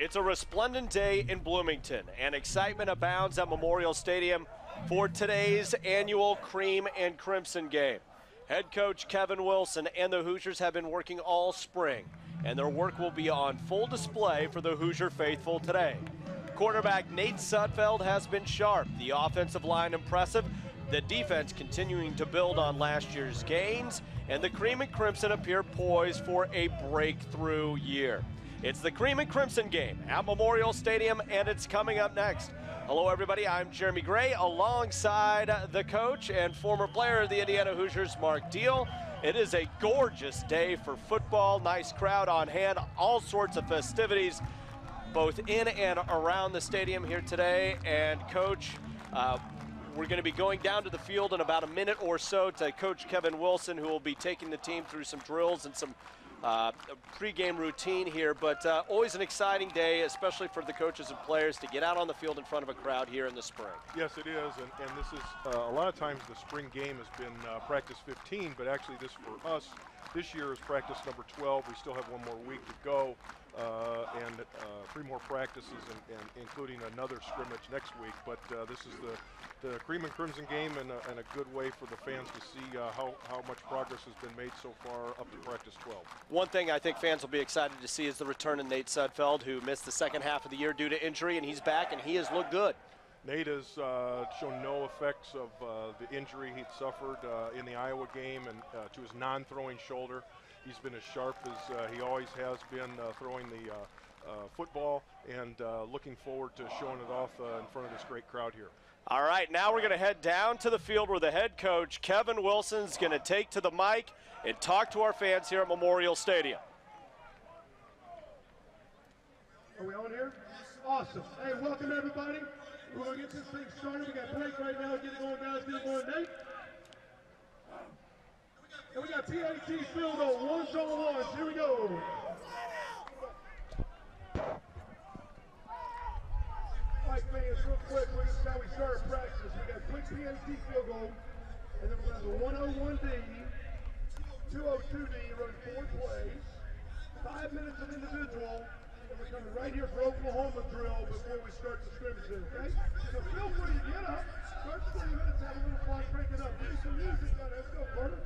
It's a resplendent day in Bloomington, and excitement abounds at Memorial Stadium for today's annual Cream and Crimson game. Head coach Kevin Wilson and the Hoosiers have been working all spring, and their work will be on full display for the Hoosier faithful today. Quarterback Nate Sudfeld has been sharp, the offensive line impressive, the defense continuing to build on last year's gains, and the Cream and Crimson appear poised for a breakthrough year. It's the Cream and Crimson game at Memorial Stadium, and it's coming up next. Hello, everybody. I'm Jeremy Gray, alongside the coach and former player of the Indiana Hoosiers, Mark Deal. It is a gorgeous day for football, nice crowd on hand, all sorts of festivities, both in and around the stadium here today. And, Coach, we're going to be going down to the field in about a minute or so to Coach Kevin Wilson, who will be taking the team through some drills and some pregame routine here, but always an exciting day, especially for the coaches and players, to get out on the field in front of a crowd here in the spring. Yes, it is, and this is a lot of times the spring game has been practice 15, but actually this for us this year is practice number 12. We still have one more week to go, and 3 more practices, and including another scrimmage next week. But this is the Cream and Crimson game, and a good way for the fans to see how much progress has been made so far up to practice 12. One thing I think fans will be excited to see is the return of Nate Sudfeld, who missed the second half of the year due to injury, and he's back, and he has looked good. Nate has shown no effects of the injury he'd suffered in the Iowa game and to his non-throwing shoulder. He's been as sharp as he always has been throwing the football, and looking forward to showing it off in front of this great crowd here. All right, now we're going to head down to the field where the head coach, Kevin Wilson, is going to take to the mic and talk to our fans here at Memorial Stadium. Are we on here? Awesome. Hey, welcome everybody. We're going to get this thing started. We got break right now. Get it going, guys. Get it going, Nate. And we got PAT field goal, ones on ones. Here we go. All right, fans, real quick, this is how we start practice. We got quick PAT field goal, and then we're going to have a 101D, 202D, run 4 plays, 5 minutes of individual, and we're coming right here for Oklahoma drill before we start the scrimmage, okay? So feel free to get up, start 20 minutes, have a little fun, crank it up. Give me some music, let's go, Carter.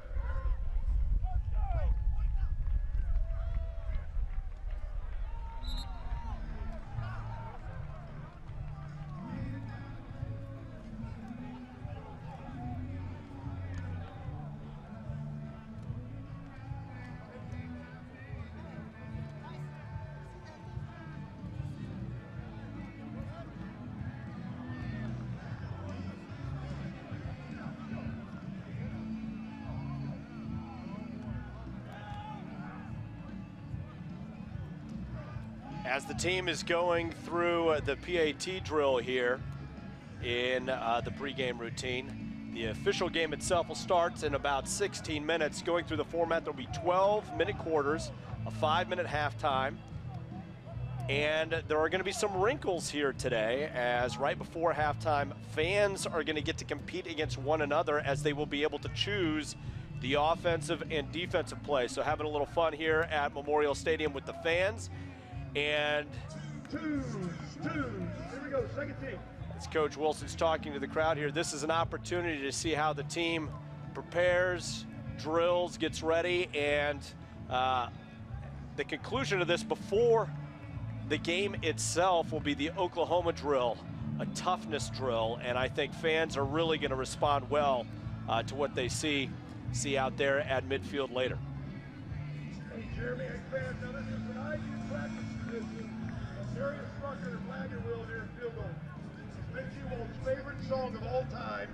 As the team is going through the PAT drill here in the pregame routine, the official game itself will start in about 16 minutes. Going through the format, there'll be 12-minute quarters, a 5-minute halftime, and there are going to be some wrinkles here today, as right before halftime, fans are going to get to compete against one another as they will be able to choose the offensive and defensive play. So having a little fun here at Memorial Stadium with the fans. And Here we go, second team. As Coach Wilson's talking to the crowd here, this is an opportunity to see how the team prepares, drills, gets ready, and the conclusion of this before the game itself will be the Oklahoma drill, a toughness drill, and I think fans are really going to respond well to what they see out there at midfield later. Hey, Jeremy, hey, fans, now this is an IU practice tradition. Darius Rucker and Wagon Wheel here in field goal. Mitch Ewald's favorite song of all time.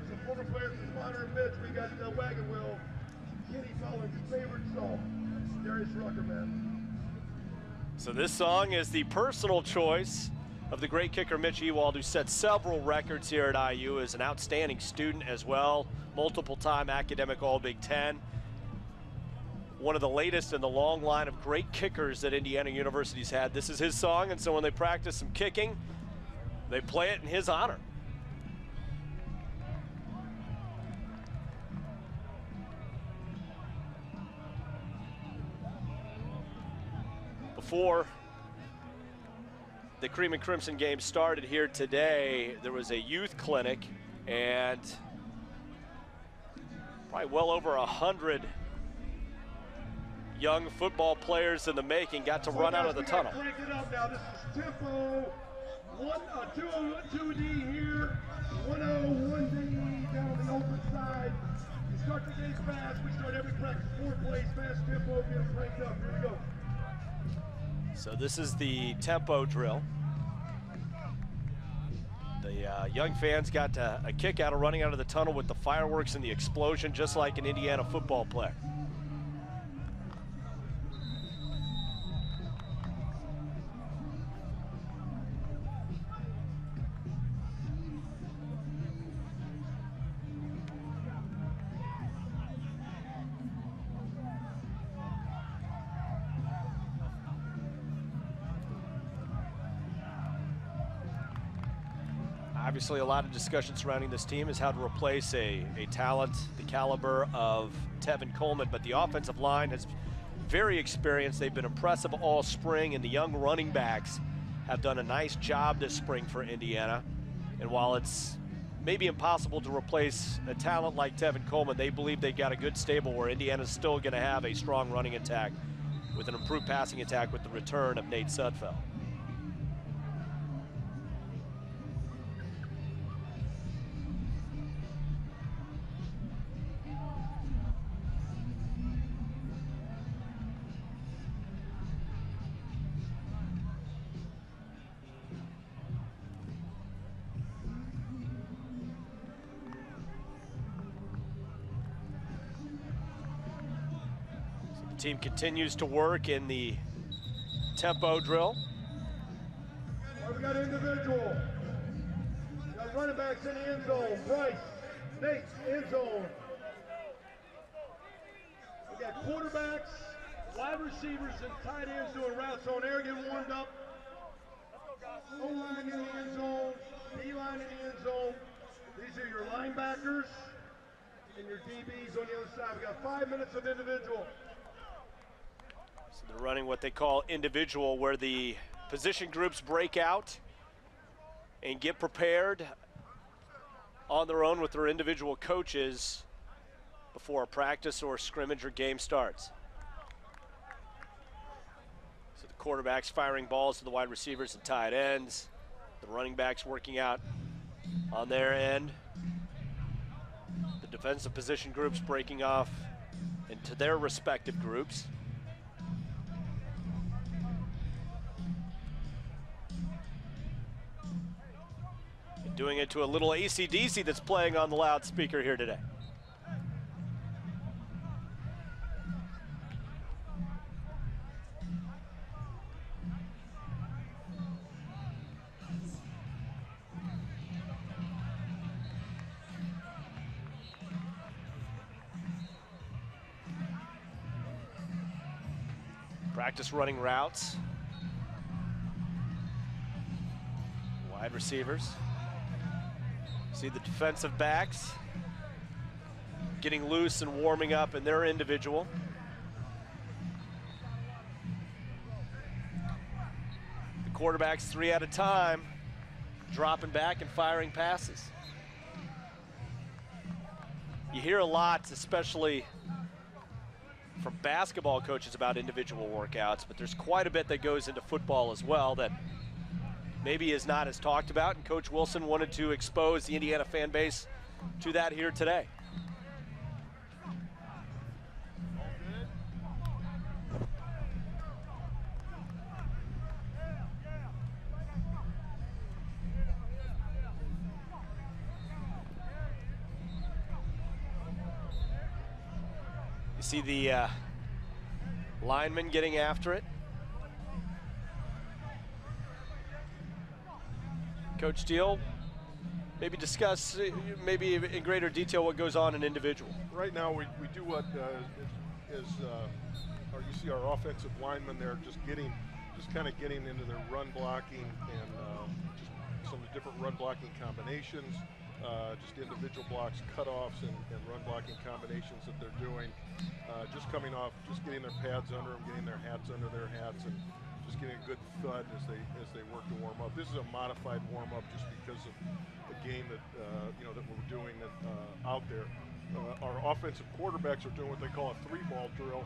Some former players from Bonner and Mitch, we got Wagon Wheel. Kenny Collins' favorite song. Darius Rucker, man. So this song is the personal choice of the great kicker Mitch Ewald, who set several records here at IU, is an outstanding student as well, multiple-time academic All-Big Ten. One of the latest in the long line of great kickers that Indiana University's had. This is his song, and so when they practice some kicking, they play it in his honor. Before the Cream and Crimson game started here today, there was a youth clinic, and probably well over 100 young football players in the making got to run out of the tunnel. Crank it up now. This is tempo. 2-D here. 1-0-1-D down the open side. You start the game fast. We start every practice 4 plays fast tempo. Get them cranked up. Here we go. So this is the tempo drill. The young fans got a kick out of running out of the tunnel with the fireworks and the explosion, just like an Indiana football player. Obviously, a lot of discussion surrounding this team is how to replace a talent the caliber of Tevin Coleman, but the offensive line is very experienced. They've been impressive all spring, and the young running backs have done a nice job this spring for Indiana. And while it's maybe impossible to replace a talent like Tevin Coleman, they believe they've got a good stable where Indiana's still going to have a strong running attack with an improved passing attack with the return of Nate Sudfeld. Team continues to work in the tempo drill. We got individual. We got running backs in the end zone. Bryce, Nate, end zone. We got quarterbacks, wide receivers, and tight ends doing routes on air, getting warmed up. O-line in the end zone, D-line in the end zone. These are your linebackers and your DBs on the other side. We got 5 minutes of individual. So they're running what they call individual, where the position groups break out and get prepared on their own with their individual coaches before a practice or scrimmage or game starts. So the quarterbacks firing balls to the wide receivers and tight ends. The running backs working out on their end. The defensive position groups breaking off into their respective groups. Doing it to a little AC/DC that's playing on the loudspeaker here today. Practice running routes. Wide receivers. See the defensive backs getting loose and warming up in their individual. The quarterbacks 3 at a time, dropping back and firing passes. You hear a lot, especially from basketball coaches, about individual workouts, but there's quite a bit that goes into football as well that maybe is not as talked about, and Coach Wilson wanted to expose the Indiana fan base to that here today. You see the linemen getting after it. Coach Steele, maybe discuss maybe in greater detail what goes on in individual. Right now we do what or you see our offensive linemen there just kind of getting into their run blocking and just some of the different run blocking combinations, just individual blocks, cutoffs, and run blocking combinations that they're doing. Just coming off, just getting their pads under them, getting their hats under their hats, and just getting a good thud as they work to warm up. This is a modified warm up just because of the game that that we're doing out there. Our offensive quarterbacks are doing what they call a 3-ball drill,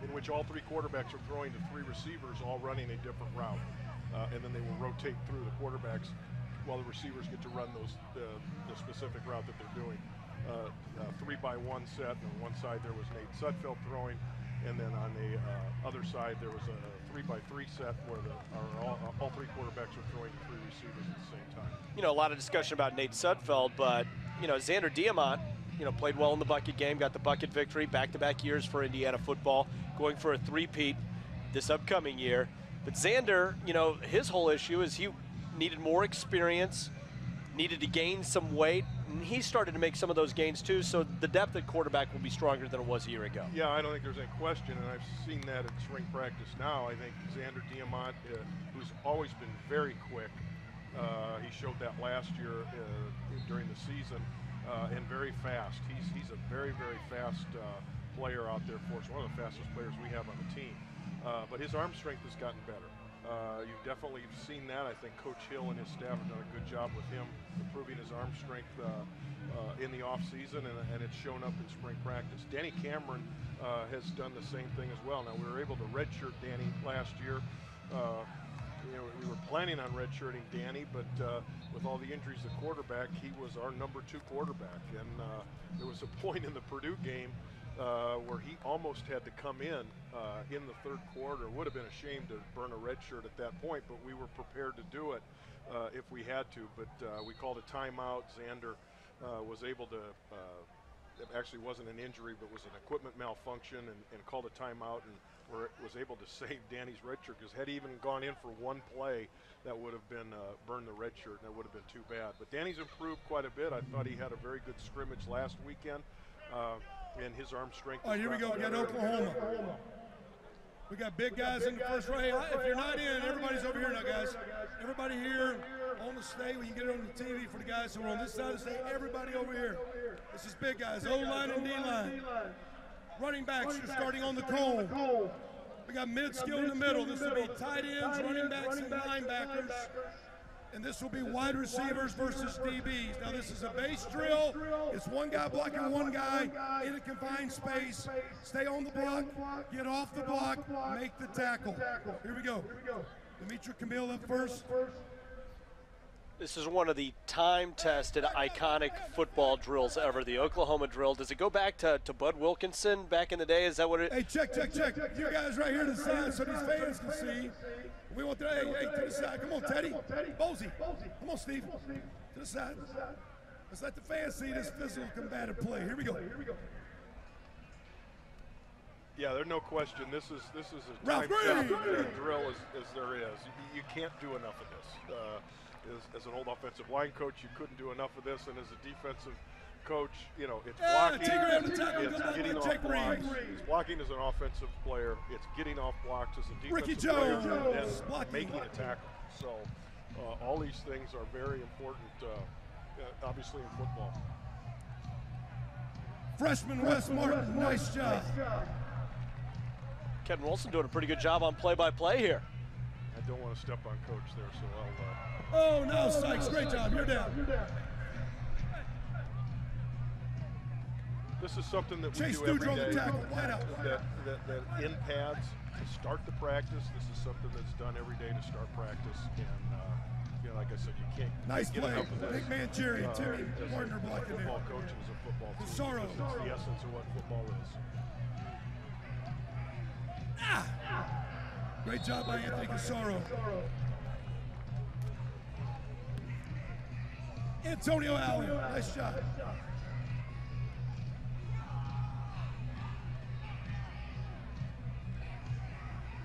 in which all 3 quarterbacks are throwing to 3 receivers, all running a different route, and then they will rotate through the quarterbacks while the receivers get to run the specific route that they're doing. 3-by-1 set, and on one side there was Nate Sudfeld throwing, and then on the other side there was a 3-by-3 set where all 3 quarterbacks are throwing to 3 receivers at the same time. A lot of discussion about Nate Sudfeld, but Xander Diamant, played well in the bucket game, got the bucket victory, back-to-back years for Indiana football, going for a 3-peat this upcoming year. But Xander, his whole issue is he needed more experience, needed to gain some weight, and he started to make some of those gains too, so the depth at quarterback will be stronger than it was a year ago. Yeah, I don't think there's any question, and I've seen that at spring practice now. I think Xander Diamant, who's always been very quick, he showed that last year during the season, and very fast. He's a very, very fast player out there for us, one of the fastest players we have on the team. But his arm strength has gotten better. You've definitely seen that. I think Coach Hill and his staff have done a good job with him improving his arm strength in the offseason, and it's shown up in spring practice. Danny Cameron has done the same thing as well. Now, we were able to redshirt Danny last year. We were planning on redshirting Danny, but with all the injuries at quarterback, he was our number 2 quarterback. And there was a point in the Purdue game where he almost had to come in the 3rd quarter. It would have been a shame to burn a red shirt at that point, but we were prepared to do it if we had to. But we called a timeout. Xander was able to, it actually wasn't an injury, but was an equipment malfunction, and called a timeout, and was able to save Danny's red shirt, because had he even gone in for one play, that would have been burned the red shirt, and that would have been too bad. But Danny's improved quite a bit. I thought he had a very good scrimmage last weekend. And his arm strength. All right, here we go. We got Oklahoma. We got big guys in the first row. Hey, if you're not in, everybody's over here now, guys. Everybody here on the stage. We can get it on the TV for the guys who are on this side of the stage. Everybody over here. This is big guys. O-line and D-line. Running backs are starting on the cone. We got mid-skill in the middle. This will be tight ends, running backs, and linebackers. And this will be wide receivers versus DBs. Now, this is a base drill. It's one guy blocking one guy in a confined space. Stay on the block, get off the block, make the tackle. Here we go. Dimitri Camille up first. This is one of the time-tested, iconic football drills ever, the Oklahoma drill. Does it go back to Bud Wilkinson back in the day? Is that what it? Hey, check. You guys right here to the side so these fans can see. We want to, hey, to the side. Come on, Teddy. Bozy. Come on, Steve. To the side. Let's let the fans see this physical combative play. Here we go. Yeah, there's no question. This is as Ralph time-tested Green. drill as there is. You can't do enough of this. As an old offensive line coach, you couldn't do enough of this, and as a defensive coach, it's blocking, it's getting off blocks. It's blocking as an offensive player. It's getting off blocks as a defensive player, and then making a tackle. So all these things are very important, obviously, in football. Freshman Wes Martin, nice job. Kevin Wilson doing a pretty good job on play-by-play here. I don't want to step on coach there, so I'll... Oh, no, Sykes, great job. You're down. This is something that we Chase do every Dudro, day. the tackle, wide out. That in pads to start the practice. This is something that's done every day to start practice. And like I said, you can't nice get play. enough of this. Big man Jerry and Timmy Warner blocking there. Football coach and as a football team. Sorrow. It's the essence of what football is. Great job by Anthony Casaro. Antonio Allen, nice shot.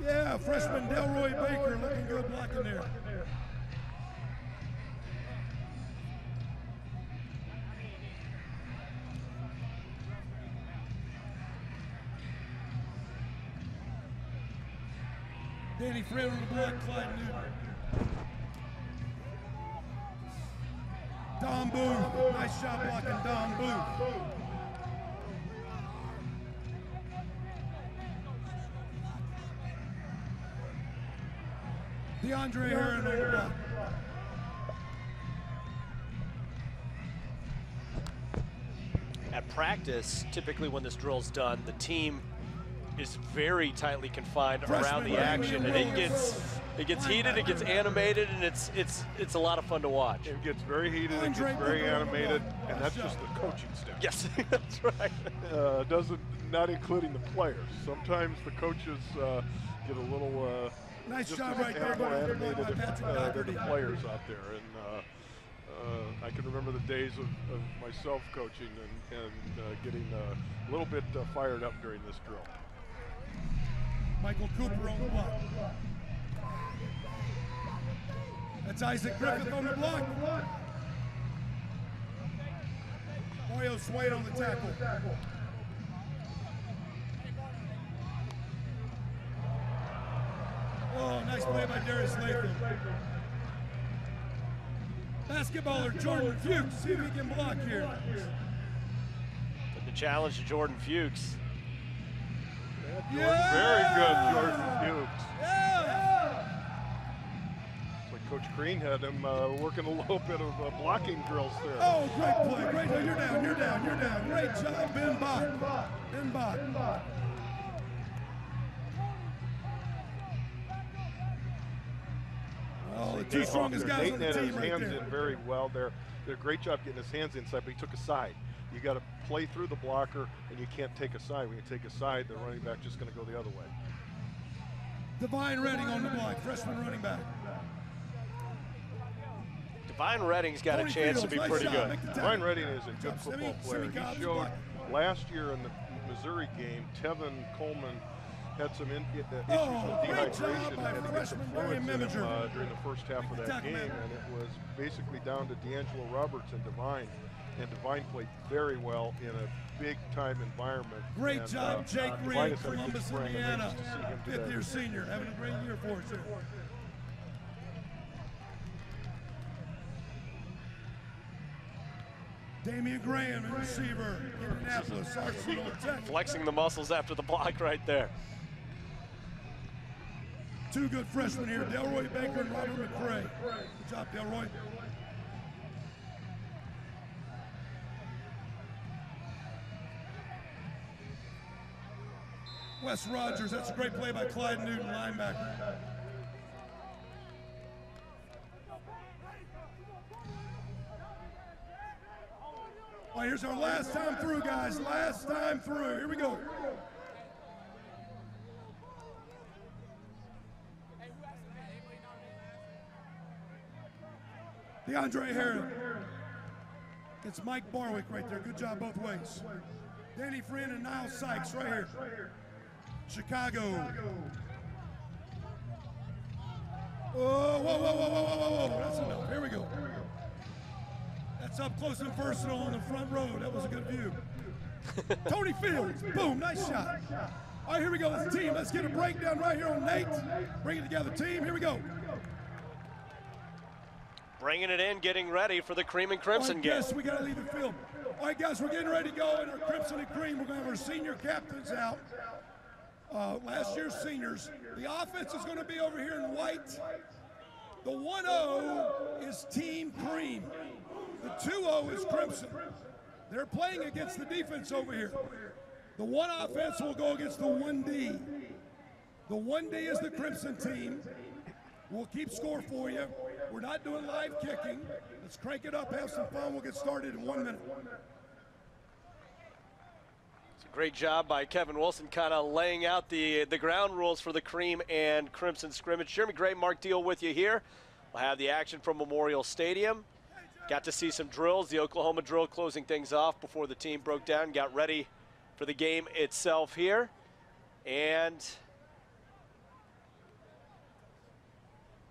Yeah, freshman Delroy Baker looking good blocking there. Danny Freeman on the block, Clyde Newton. Don Booth, nice shot blocking Don Booth. DeAndre Aaron on the block. At practice, typically when this drill's done, the team is very tightly confined around the action, and it gets heated, it gets animated, and it's a lot of fun to watch. It gets very heated, it gets very animated, and that's just the coaching staff. Yes, that's right. Not including the players. Sometimes the coaches get a little nice just job as right there, more animated by Patrick than the players out there. And I can remember the days of myself coaching and getting a little bit fired up during this drill. Michael Cooper on the block. That's Isaac Griffith on the block. Mario Swade on the tackle. Oh, nice play by Darius Latham. Basketballer Jordan Fuchs, see if he can block here. But the challenge to Jordan Fuchs. Very good, Jordan Fuchs. Yeah. It's like Coach Green had him working a little bit of blocking drills there. Oh, great play. Great play. You're down. Great job, Ben Bach. Ben Bach. Oh, the two strongest guys on the team right there. His hands in very well there. Did a great job getting his hands inside, but he took a side. You got to play through the blocker, and you can't take a side. When you take a side, the running back just going to go the other way. Divine Redding on the block, freshman running back. Divine Redding's got a chance to be pretty good. Divine Redding is a good football player. He showed last year in the Missouri game, Tevin Coleman had some issues with dehydration and had to get some fluids in him during the first half of that game, and it was basically down to D'Angelo Roberts and Divine. And Divine played very well in a big-time environment. Great job, Jake Reed, Columbus, Indiana, fifth-year senior, having a great year for us here. Damian Graham, receiver, Indianapolis, Arsenal, Texas. Flexing the muscles after the block right there. Two good freshmen here, Delroy Baker and Robert McCray. Good job, Delroy. Wes Rogers, that's a great play by Clyde Newton, linebacker. All right, here's our last time through, guys. Last time through. Here we go. DeAndre Herron. It's Mike Barwick right there. Good job both ways. Danny Friend and Niall Sykes right here. Chicago. Whoa. That's enough. Here we go. That's up close and personal on the front row. That was a good view. Tony Fields. Boom. Nice shot. All right, here we go as a team. Let's get a breakdown right here on Nate. Bring it together, team. Here we go. Bringing it in, getting ready for the Cream and Crimson game. Yes, we got to leave the film. All right, guys, we're getting ready to go in our Crimson and Cream. We're going to have our senior captains out. Last year's seniors. The offense is going to be over here in white. The 1-0 is Team Cream. The 2-0 is Crimson. They're playing against the defense over here. The 1 offense will go against the 1D. The 1D is the Crimson team. We'll keep score for you. We're not doing live kicking. Let's crank it up, have some fun. We'll get started in 1 minute. Great job by Kevin Wilson, kind of laying out the ground rules for the Cream and Crimson scrimmage. Jeremy Gray, Mark Deal with you here. We'll have the action from Memorial Stadium. Got to see some drills, the Oklahoma drill closing things off before the team broke down, got ready for the game itself here. And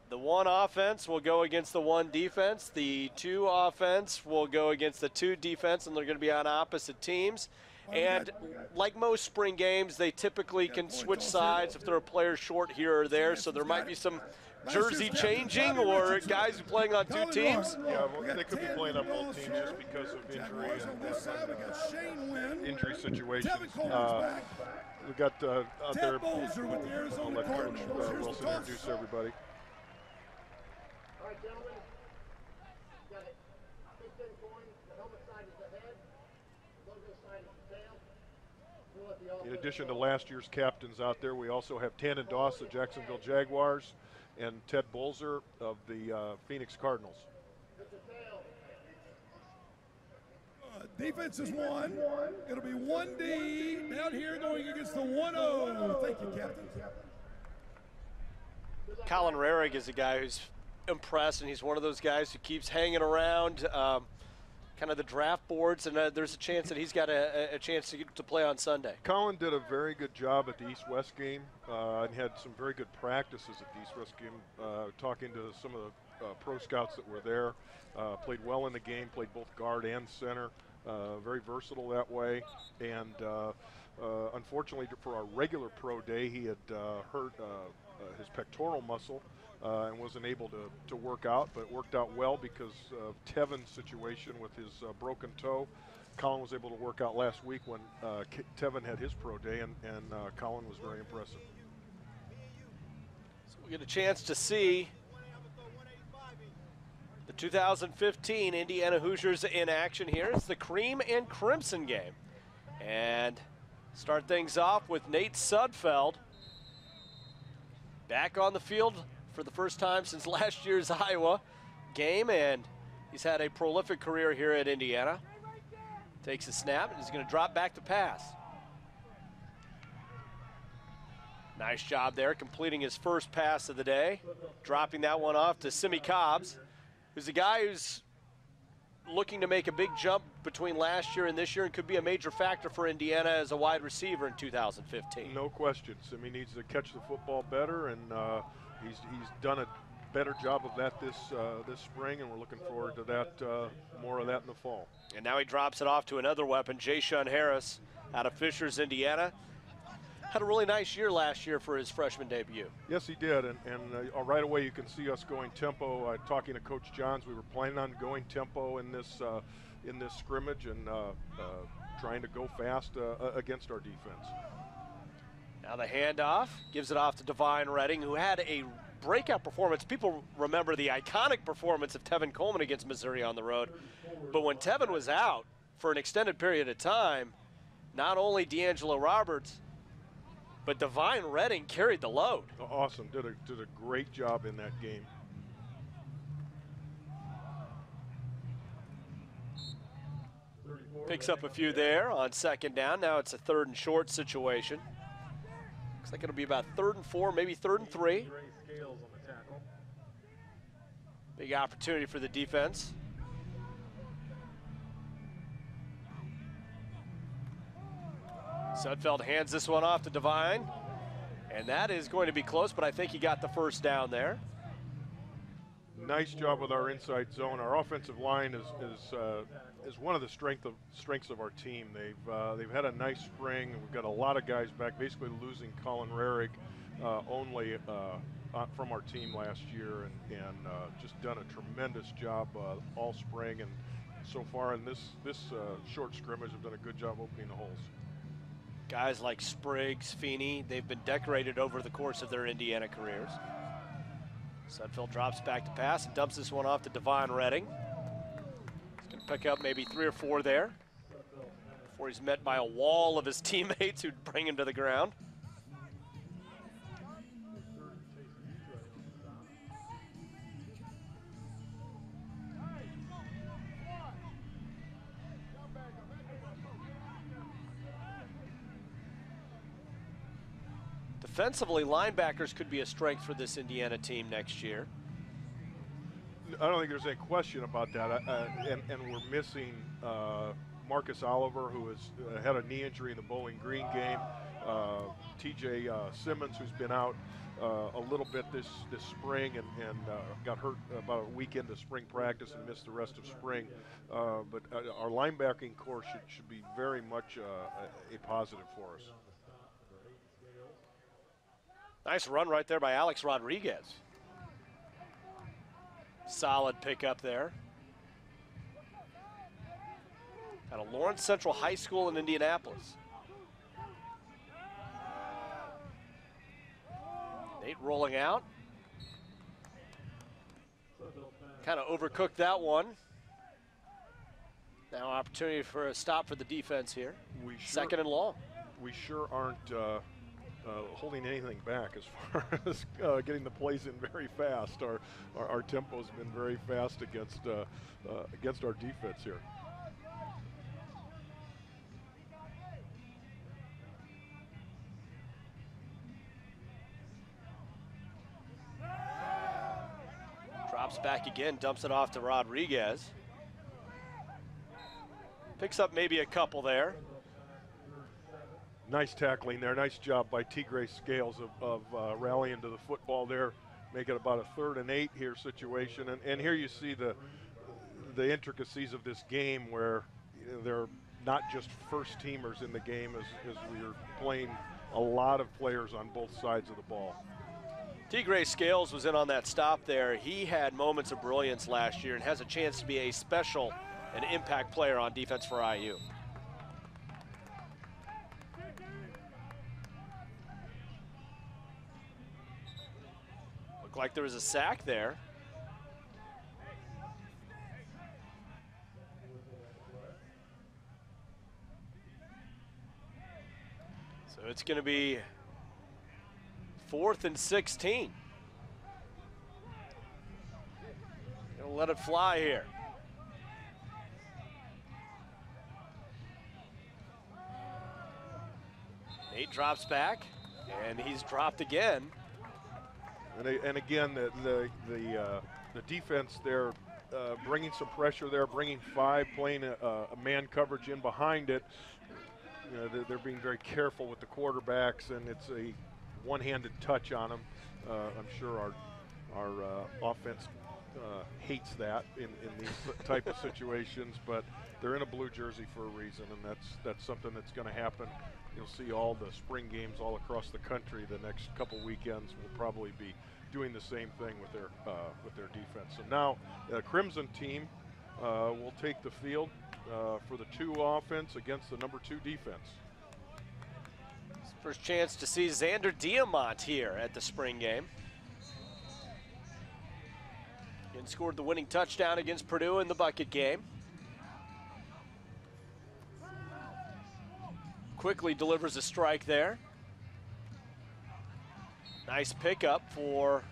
the 1 offense will go against the 1 defense. The 2 offense will go against the 2 defense, and they're going to be on opposite teams. And like most spring games, they typically can switch sides if there are players short here or there, so there might be some jersey changing or guys playing on 2 teams. Yeah, well, they could be playing on both teams just because of injury and injury situations. We got out there, I'll let Coach Wilson introduce everybody. Gentlemen, got it. 15 coins. The helmet side is the head. The logo side is the tail. We'll let the In addition to last year's captains out there, we also have Tannen Doss, the Jacksonville Jaguars, and Ted Bolzer of the Phoenix Cardinals. Defense is 1. It'll be 1D down here going against the 1-0. Thank you, Captain. Colin Rarig is a guy who's impressed, and he's one of those guys who keeps hanging around kind of the draft boards, and there's a chance that he's got a chance to play on Sunday. Colin did a very good job at the East-West game and had some very good practices at the East-West game, talking to some of the pro scouts that were there. Played well in the game, played both guard and center, very versatile that way. And unfortunately for our regular pro day, he had hurt his pectoral muscle and wasn't able to work out, but worked out well because of Tevin's situation with his broken toe. Colin was able to work out last week when Tevin had his pro day, and Colin was very impressive. So we get a chance to see the 2015 Indiana Hoosiers in action here. It's the Cream and Crimson game. And start things off with Nate Sudfeld back on the field for the first time since last year's Iowa game, and he's had a prolific career here at Indiana. Takes a snap, and he's going to drop back to pass. Nice job there, completing his first pass of the day, dropping that one off to Simi Cobbs, who's a guy who's looking to make a big jump between last year and this year and could be a major factor for Indiana as a wide receiver in 2015. No question. Simi needs to catch the football better, and he's done a better job of that this spring, and we're looking forward to that, more of that in the fall. And now he drops it off to another weapon, Jayshun Harris out of Fishers, Indiana. Had a really nice year last year for his freshman debut. Yes, he did, and right away you can see us going tempo. Talking to Coach Johns, we were planning on going tempo in this scrimmage and trying to go fast against our defense. Now the handoff, gives it off to Divine Redding, who had a breakout performance. People remember the iconic performance of Tevin Coleman against Missouri on the road. But when Tevin was out for an extended period of time, not only D'Angelo Roberts, but Divine Redding carried the load. Awesome, did a great job in that game. Picks up a few there on second down. Now it's a 3rd and short situation. Looks like it'll be about 3rd and 4, maybe 3rd and 3. Big opportunity for the defense. Sudfeld hands this one off to Divine, and that is going to be close, but I think he got the first down there. Nice job with our inside zone. Our offensive line is one of the strengths of our team. They've had a nice spring. We've got a lot of guys back, basically losing Colin Rarig only from our team last year, and just done a tremendous job all spring, and so far in this short scrimmage have done a good job opening the holes. Guys like Spriggs, Feeney, they've been decorated over the course of their Indiana careers. Sudfeld drops back to pass and dumps this one off to Divine Redding. He's going to pick up maybe 3 or 4 there before he's met by a wall of his teammates who bring him to the ground. Defensively, linebackers could be a strength for this Indiana team next year. I don't think there's any question about that. And we're missing Marcus Oliver, who has had a knee injury in the Bowling Green game. TJ Simmons, who's been out a little bit this spring and got hurt about a week into spring practice and missed the rest of spring. But our linebacking core should be very much a positive for us. Nice run right there by Alex Rodriguez. Solid pickup there. Out of Lawrence Central High School in Indianapolis. Nate rolling out. Kind of overcooked that one. Now opportunity for a stop for the defense here. Second and long. We sure aren't holding anything back as far as getting the plays in very fast. Our tempo's been very fast against our defense here. Drops back again, dumps it off to Rodriguez. Picks up maybe a couple there. Nice tackling there. Nice job by Tigre Scales of rallying to the football there. Make it about a 3rd and 8 here situation. And here you see the intricacies of this game where they're not just first teamers in the game as we're playing a lot of players on both sides of the ball. Tigre Scales was in on that stop there. He had moments of brilliance last year and has a chance to be a special and impact player on defense for IU. Looked like there was a sack there. So it's going to be 4th and 16. Gonna let it fly here. Nate drops back, and he's dropped again. And again, the defense there, bringing some pressure there, bringing 5, playing a man coverage in behind it. You know, they're being very careful with the quarterbacks, and it's a one-handed touch on them. I'm sure our offense hates that in these type of situations, but they're in a blue jersey for a reason, and that's something that's going to happen. You'll see all the spring games all across the country the next couple weekends. Will probably be doing the same thing with their defense. So now the Crimson team will take the field for the 2 offense against the number 2 defense. First chance to see Xander Diamant here at the spring game. And scored the winning touchdown against Purdue in the bucket game. Quickly delivers a strike there. Nice pickup for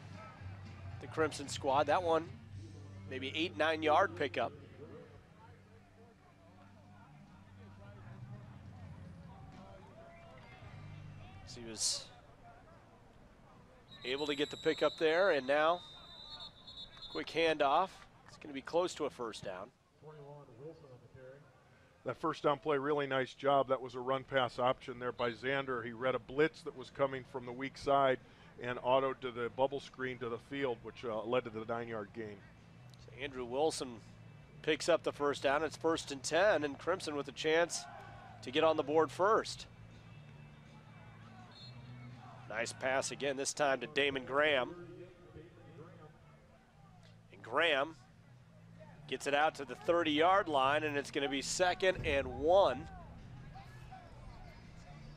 the Crimson squad. That one, maybe 8-9 yard pickup. So he was able to get the pickup there, and now quick handoff. It's going to be close to a first down. That first down play, really nice job. That was a run pass option there by Xander. He read a blitz that was coming from the weak side and autoed to the bubble screen to the field, which led to the 9-yard gain. So Andrew Wilson picks up the first down. It's 1st and 10, and Crimson with a chance to get on the board first. Nice pass again, this time to Damon Graham. And Graham gets it out to the 30-yard line, and it's going to be 2nd and 1.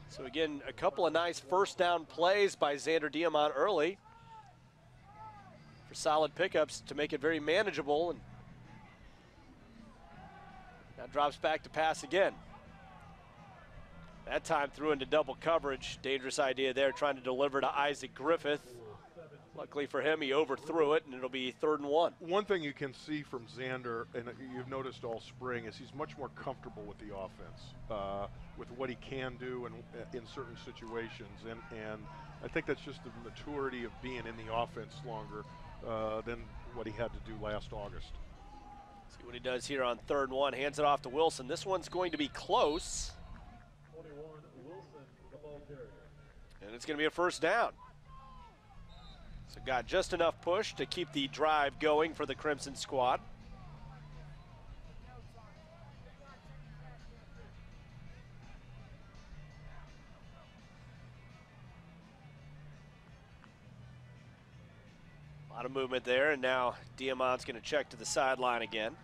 So again, a couple of nice first down plays by Xander Diamant early for solid pickups to make it very manageable. And now drops back to pass again. That time threw into double coverage. Dangerous idea there, trying to deliver to Isaac Griffith. Luckily for him, he overthrew it, and it'll be 3rd and 1. One thing you can see from Xander, and you've noticed all spring, is he's much more comfortable with the offense, with what he can do and in certain situations. And I think that's just the maturity of being in the offense longer than what he had to do last August. See what he does here on 3rd and 1. Hands it off to Wilson. This one's going to be close. 21, Wilson, the ball carrier. And it's going to be a first down. So got just enough push to keep the drive going for the Crimson squad. A lot of movement there, and now Diamant's going to check to the sideline again.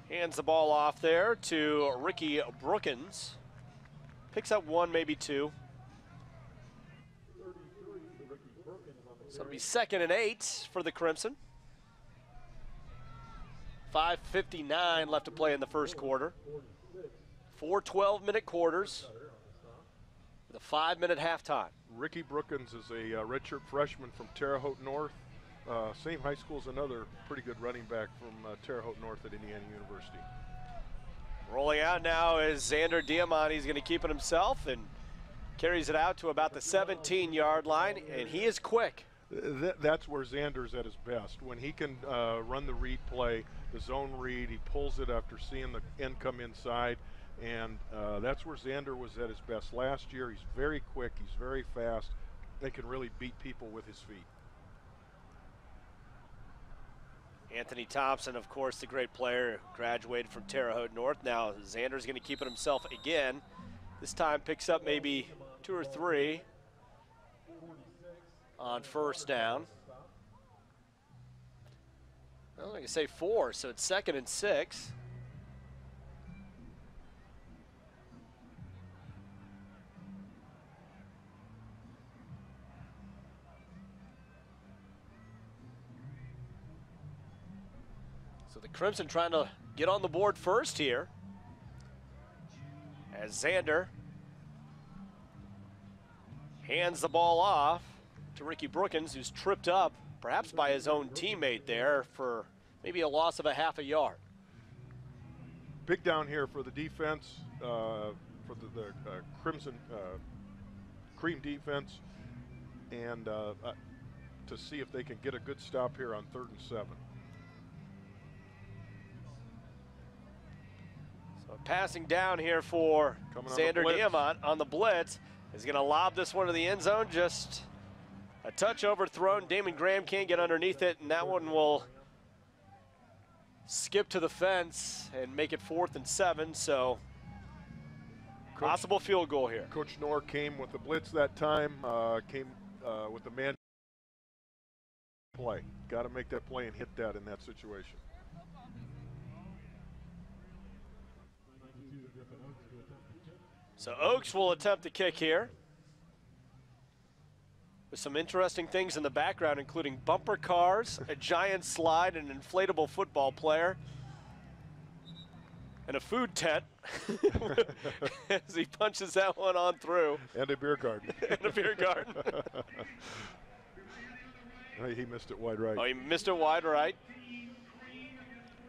Hands the ball off there to Ricky Brookins. Picks up 1, maybe 2. So it'll be 2nd and 8 for the Crimson. 5:59 left to play in the first quarter. 4 12-minute quarters with a 5-minute halftime. Ricky Brookins is a redshirt freshman from Terre Haute North. Same high school as another pretty good running back from Terre Haute North at Indiana University. Rolling out now is Xander Diamant. He's going to keep it himself and carries it out to about the 17-yard line, and he is quick. That's where Xander's at his best. When he can run the read play, the zone read, he pulls it after seeing the end come inside, and that's where Xander was at his best last year. He's very quick, he's very fast, and can really beat people with his feet. Anthony Thompson, of course, the great player who graduated from Terre Haute North. Now Xander's going to keep it himself again. This time picks up maybe 2 or 3 on first down. Well, I can say 4, so it's 2nd and 6. So the Crimson trying to get on the board first here, as Xander hands the ball off to Ricky Brookins, who's tripped up, perhaps by his own teammate there, for maybe a loss of a half a yard. Big down here for the defense, for the Crimson Cream defense, and to see if they can get a good stop here on 3rd and 7. So passing down here for Xander Diamant on the blitz. Is going to lob this one to the end zone, just a touch overthrown. Damon Graham can't get underneath it, and that one will skip to the fence and make it 4th and 7, so possible field goal here. Coach Knorr came with the blitz that time, came with the man play. Got to make that play and hit that in that situation. So Oaks will attempt the kick here, with some interesting things in the background, including bumper cars, a giant slide, an inflatable football player, and a food tent as he punches that one on through. And a beer garden. And a beer garden. He missed it wide right. Oh, he missed it wide right.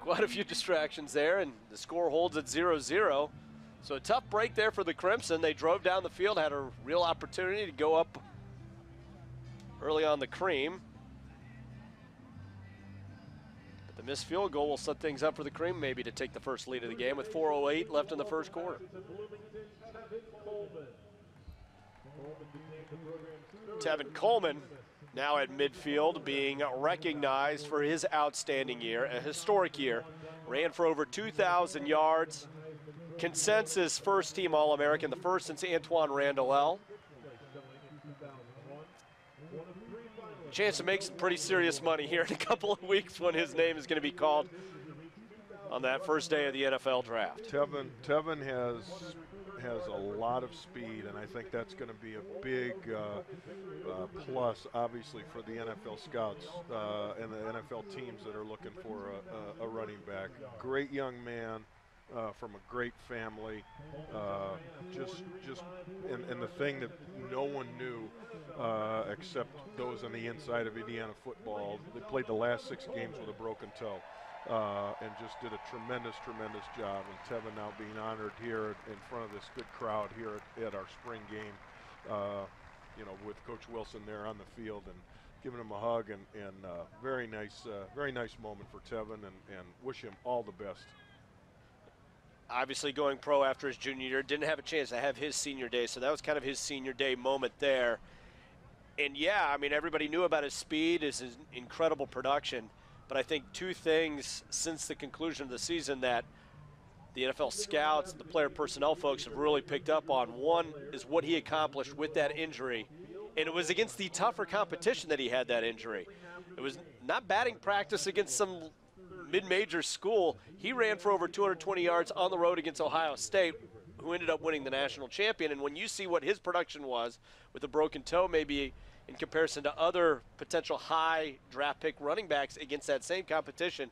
Quite a few distractions there, and the score holds at 0-0. So a tough break there for the Crimson. They drove down the field, had a real opportunity to go up early on the Cream. But the missed field goal will set things up for the Cream maybe to take the first lead of the game with 4:08 left in the first quarter. Tevin Coleman now at midfield, being recognized for his outstanding year, a historic year. Ran for over 2,000 yards. Consensus first-team All-American, the first since Antoine Randall. Chance to make some pretty serious money here in a couple of weeks when his name is going to be called on that first day of the NFL draft. Tevin has a lot of speed, and I think that's going to be a big plus, obviously, for the NFL scouts and the NFL teams that are looking for a running back. Great young man. From a great family, and the thing that no one knew except those on the inside of Indiana football, they played the last 6 games with a broken toe, and just did a tremendous job. And Tevin now being honored here in front of this good crowd here at our spring game, with Coach Wilson there on the field and giving him a hug, and very nice moment for Tevin, and wish him all the best. Obviously going pro after his junior year, didn't have a chance to have his senior day, so that was kind of his senior day moment there. And yeah, I mean, everybody knew about his speed, his incredible production, but I think 2 things since the conclusion of the season that the NFL scouts and the player personnel folks have really picked up on. One is what he accomplished with that injury, and it was against the tougher competition that he had that injury. It was not batting practice against some mid-major school. He ran for over 220 yards on the road against Ohio State, who ended up winning the national champion. And when you see what his production was with a broken toe, maybe in comparison to other potential high draft pick running backs against that same competition,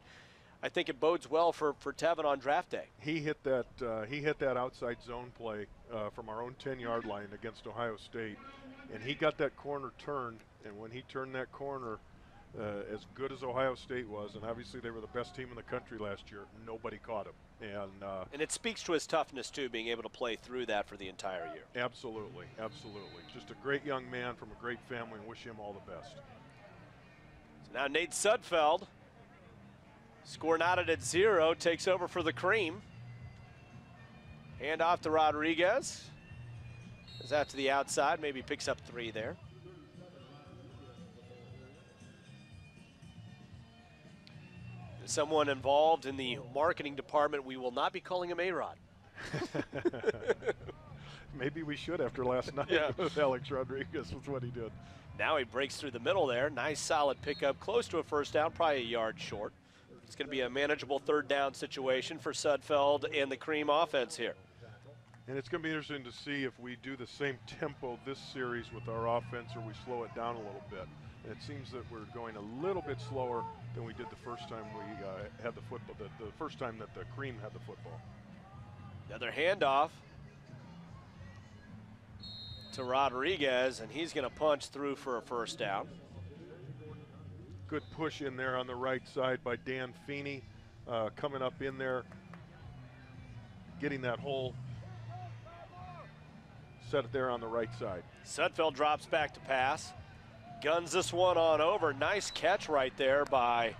I think it bodes well for Tevin on draft day. He hit that outside zone play from our own 10-yard line against Ohio State, and he got that corner turned. And when he turned that corner, as good as Ohio State was, and obviously they were the best team in the country last year, nobody caught him. And it speaks to his toughness too, being able to play through that for the entire year. Absolutely, absolutely. Just a great young man from a great family, and wish him all the best. So now Nate Sudfeld, score knotted at 0, takes over for the Cream. Hand off to Rodriguez. Is out to the outside, maybe picks up 3 there. Someone involved in the marketing department, we will not be calling him A-Rod. Maybe we should after last night with Alex Rodriguez with what he did. Now he breaks through the middle there. Nice solid pickup, close to a first down, probably a yard short. It's going to be a manageable third down situation for Sudfeld and the Cream offense here. And it's going to be interesting to see if we do the same tempo this series with our offense or we slow it down a little bit. And it seems that we're going a little bit slower than we did the first time we had the football, the first time that the Cream had the football. Another handoff to Rodriguez, and he's going to punch through for a first down. Good push in there on the right side by Dan Feeney, coming up in there, getting that hole, set it there on the right side. Sudfeld drops back to pass, guns this one on over. Nice catch right there by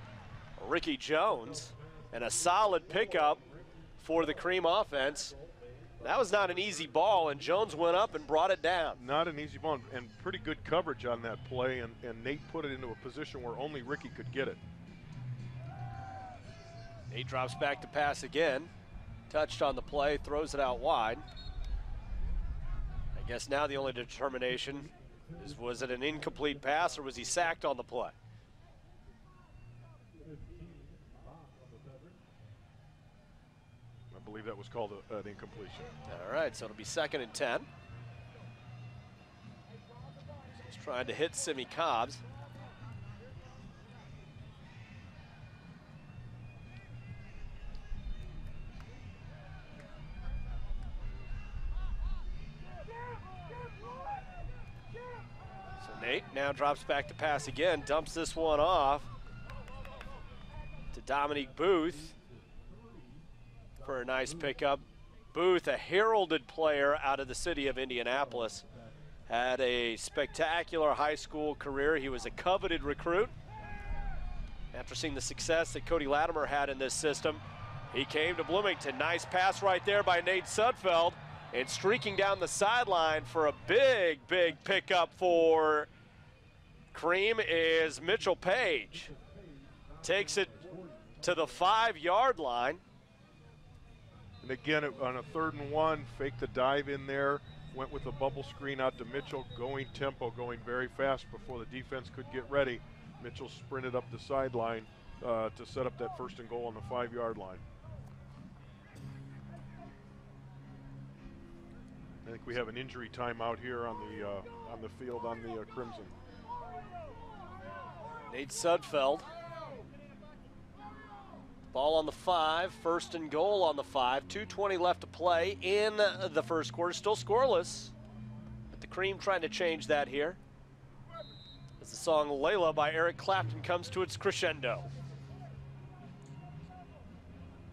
Ricky Jones, and a solid pickup for the Cream offense. That was not an easy ball, and Jones went up and brought it down. Not an easy ball, and pretty good coverage on that play, and Nate put it into a position where only Ricky could get it. Nate drops back to pass again. Touched on the play, throws it out wide. I guess now the only determination is, was it an incomplete pass or was he sacked on the play? I believe that was called an incompletion. All right, so it'll be 2nd and 10. He's trying to hit Simi Cobbs. So Nate now drops back to pass again, dumps this one off to Dominique Booth for a nice pickup. Booth, a heralded player out of the city of Indianapolis, had a spectacular high school career. He was a coveted recruit. After seeing the success that Cody Latimer had in this system, he came to Bloomington. Nice pass right there by Nate Sudfeld, and streaking down the sideline for a big, big pickup for Cream is Mitchell Page. Takes it to the 5-yard line. And again, on a 3rd and 1, faked the dive in there, went with a bubble screen out to Mitchell, going tempo, going very fast before the defense could get ready. Mitchell sprinted up the sideline to set up that 1st and goal on the 5-yard line. I think we have an injury timeout here on the field on the Crimson. Nate Sudfeld. Ball on the 5, 1st and goal on the 5. 2:20 left to play in the first quarter. Still scoreless, but the Cream trying to change that here as the song Layla by Eric Clapton comes to its crescendo.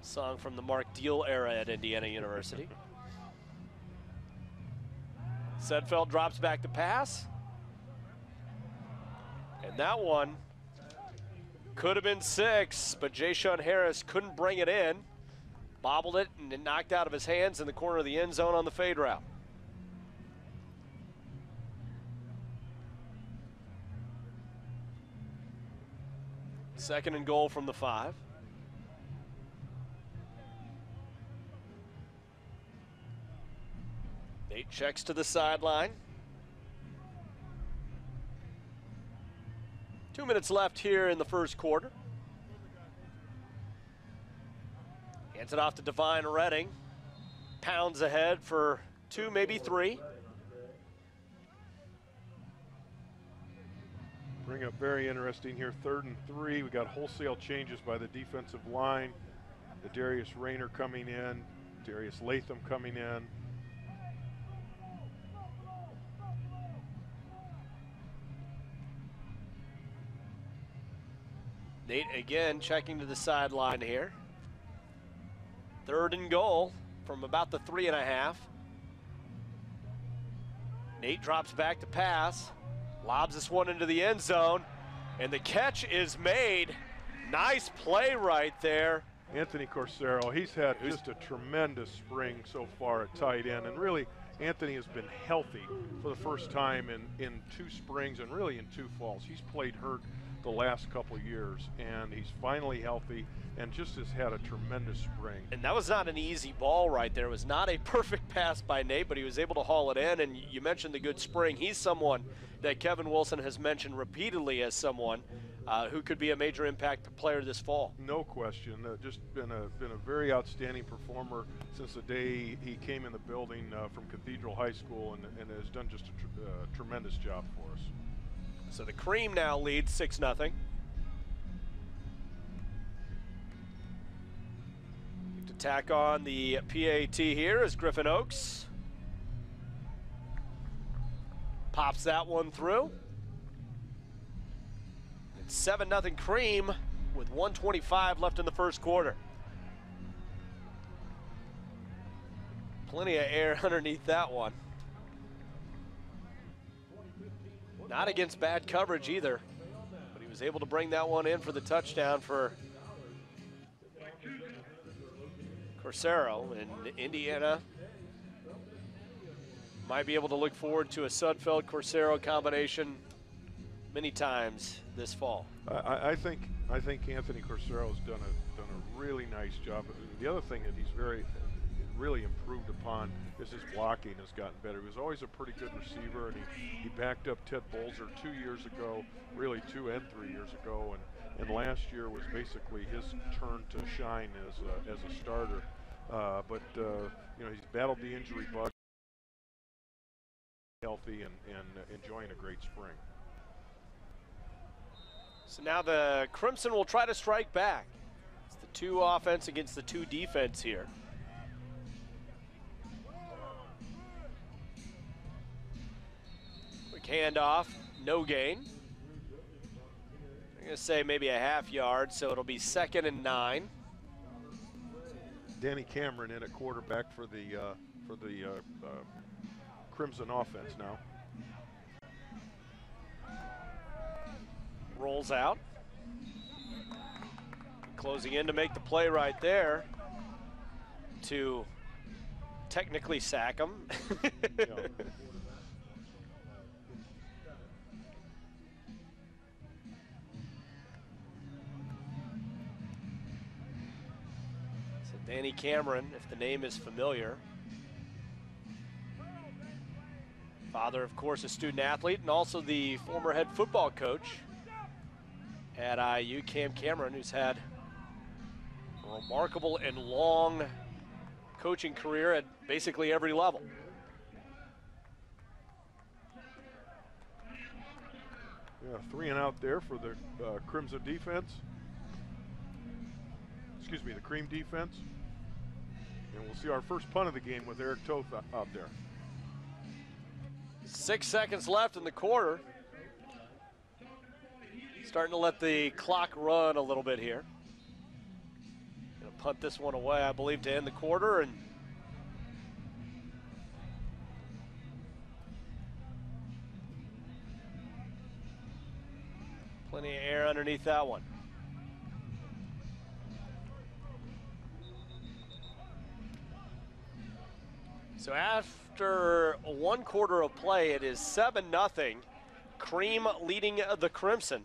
Song from the Mark Deal era at Indiana University. Sudfeld drops back to pass. And that one could have been 6, but Jayshon Harris couldn't bring it in. Bobbled it and it knocked out of his hands in the corner of the end zone on the fade route. Second and goal from the 5. Nate checks to the sideline. 2 minutes left here in the first quarter. Hands it off to Devine Redding. Pounds ahead for 2, maybe 3. Bring up very interesting here, 3rd and 3. We got wholesale changes by the defensive line. The Darius Rayner coming in, Darius Latham coming in. Nate again checking to the sideline here. 3rd and goal from about the 3.5. Nate drops back to pass, lobs this one into the end zone, and the catch is made. Nice play right there. Anthony Corsaro, he's had just a tremendous spring so far at tight end, and really Anthony has been healthy for the first time in 2 springs and really in 2 falls. He's played hurt the last couple years, and he's finally healthy and just has had a tremendous spring. And that was not an easy ball right there. It was not a perfect pass by Nate, but he was able to haul it in, and you mentioned the good spring. He's someone that Kevin Wilson has mentioned repeatedly as someone who could be a major impact player this fall. No question. Just been a very outstanding performer since the day he came in the building from Cathedral High School, and has done just a tremendous job for us. So the Cream now leads 6-0. To tack on the PAT here is Griffin Oaks. Pops that one through. It's 7-0 Cream with 1:25 left in the first quarter. Plenty of air underneath that one. Not against bad coverage either, but he was able to bring that one in for the touchdown for Corsaro. And Indiana might be able to look forward to a Sudfeld-Corsaro combination many times this fall. I think Anthony Corsaro has done a really nice job. The other thing that he's really improved upon is his blocking has gotten better. He was always a pretty good receiver, and he backed up Ted Bolzer 2 years ago, really 2 and 3 years ago, and last year was basically his turn to shine as a starter. But you know, he's battled the injury bug, healthy and enjoying a great spring. So now the Crimson will try to strike back. It's the 2 offense against the 2 defense here. Quick handoff, no gain. I'm gonna say maybe a half yard, so it'll be 2nd and 9. Danny Cameron in at quarterback for the Crimson offense now. Rolls out. Closing in to make the play right there to technically sack him. Yeah. So Danny Cameron, if the name is familiar. Father, of course, a student athlete and also the former head football coach at IU, Cam Cameron, who's had a remarkable and long coaching career at basically every level. Yeah, 3 and out there for the Crimson defense. Excuse me, the Cream defense. And we'll see our first punt of the game with Eric Toth out there. 6 seconds left in the quarter. Starting to let the clock run a little bit here. Gonna punt this one away, I believe, to end the quarter. And plenty of air underneath that one. So after 1 quarter of play, it is 7-0. Cream leading the Crimson.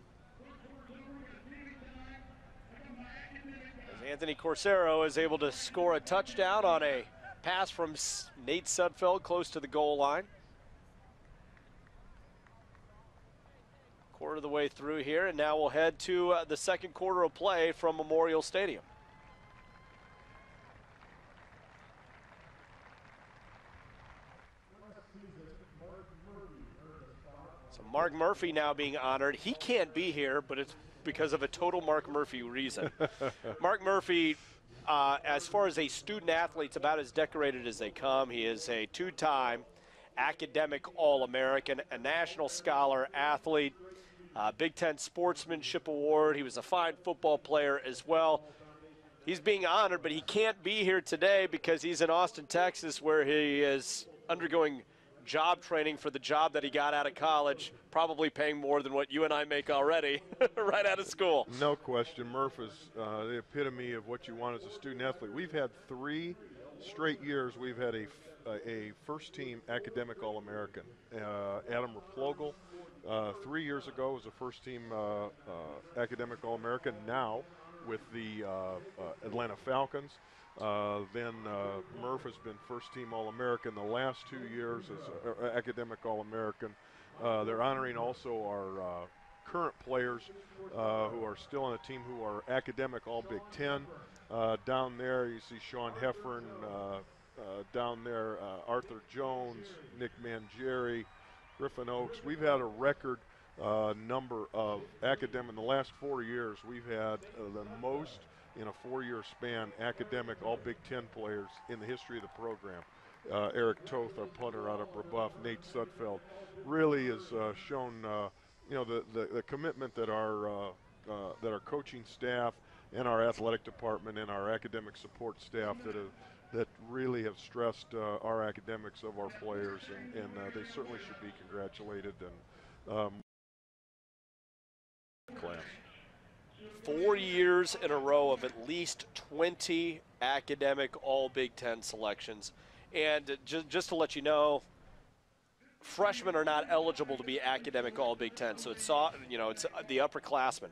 As Anthony Corsaro is able to score a touchdown on a pass from Nate Sudfeld close to the goal line. Quarter of the way through here, and now we'll head to the 2nd quarter of play from Memorial Stadium. So Mark Murphy now being honored. He can't be here, but it's because of a total Mark Murphy reason. Mark Murphy, as far as a student athlete, is about as decorated as they come. He is a two-time academic All-American, a National Scholar athlete, Big Ten Sportsmanship Award. He was a fine football player as well. He's being honored, but he can't be here today because he's in Austin, Texas, where he is undergoing job training for the job that he got out of college, probably paying more than what you and I make already right out of school. No question. Murph is the epitome of what you want as a student athlete. We've had 3 straight years we've had a first-team academic All-American. Adam Replogle, 3 years ago, was a first-team academic All-American. Now, with the Atlanta Falcons. Then Murph has been first-team All-American the last 2 years as academic All-American. They're honoring also our current players who are still on the team who are academic All-Big Ten. Down there you see Sean Heffern, down there Arthur Jones, Nick Mangieri, Griffin Oaks. We've had a record number of academic in the last 4 years. We've had the most in a 4-year span academic all Big Ten players in the history of the program. Eric Toth, our punter out of Brebeuf, Nate Sudfeld, really has shown the commitment that our coaching staff and our athletic department and our academic support staff that really have stressed our academics of our players, and they certainly should be congratulated. And class. 4 years in a row of at least 20 academic all Big Ten selections. And just to let you know, freshmen are not eligible to be academic all Big Ten. So it's the upperclassmen.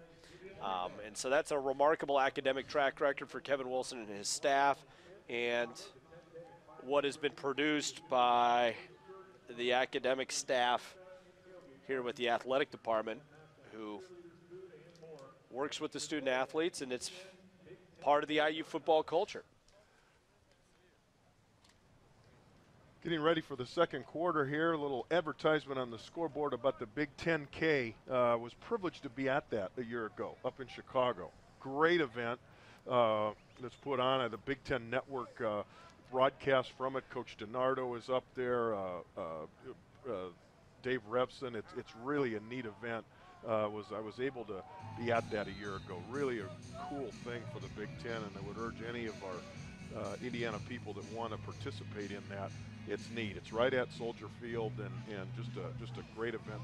And so that's a remarkable academic track record for Kevin Wilson and his staff, and what has been produced by the academic staff here with the athletic department, who works with the student athletes, and it's part of the IU football culture. Getting ready for the second quarter here, a little advertisement on the scoreboard about the Big 10K. Was privileged to be at that a year ago up in Chicago. Great event that's put on at the Big Ten Network broadcast from it. Coach DiNardo is up there, Dave Revson. It's really a neat event. I was able to be at that a year ago. Really a cool thing for the Big Ten, and I would urge any of our Indiana people that want to participate in that. It's neat. It's right at Soldier Field, and just a great event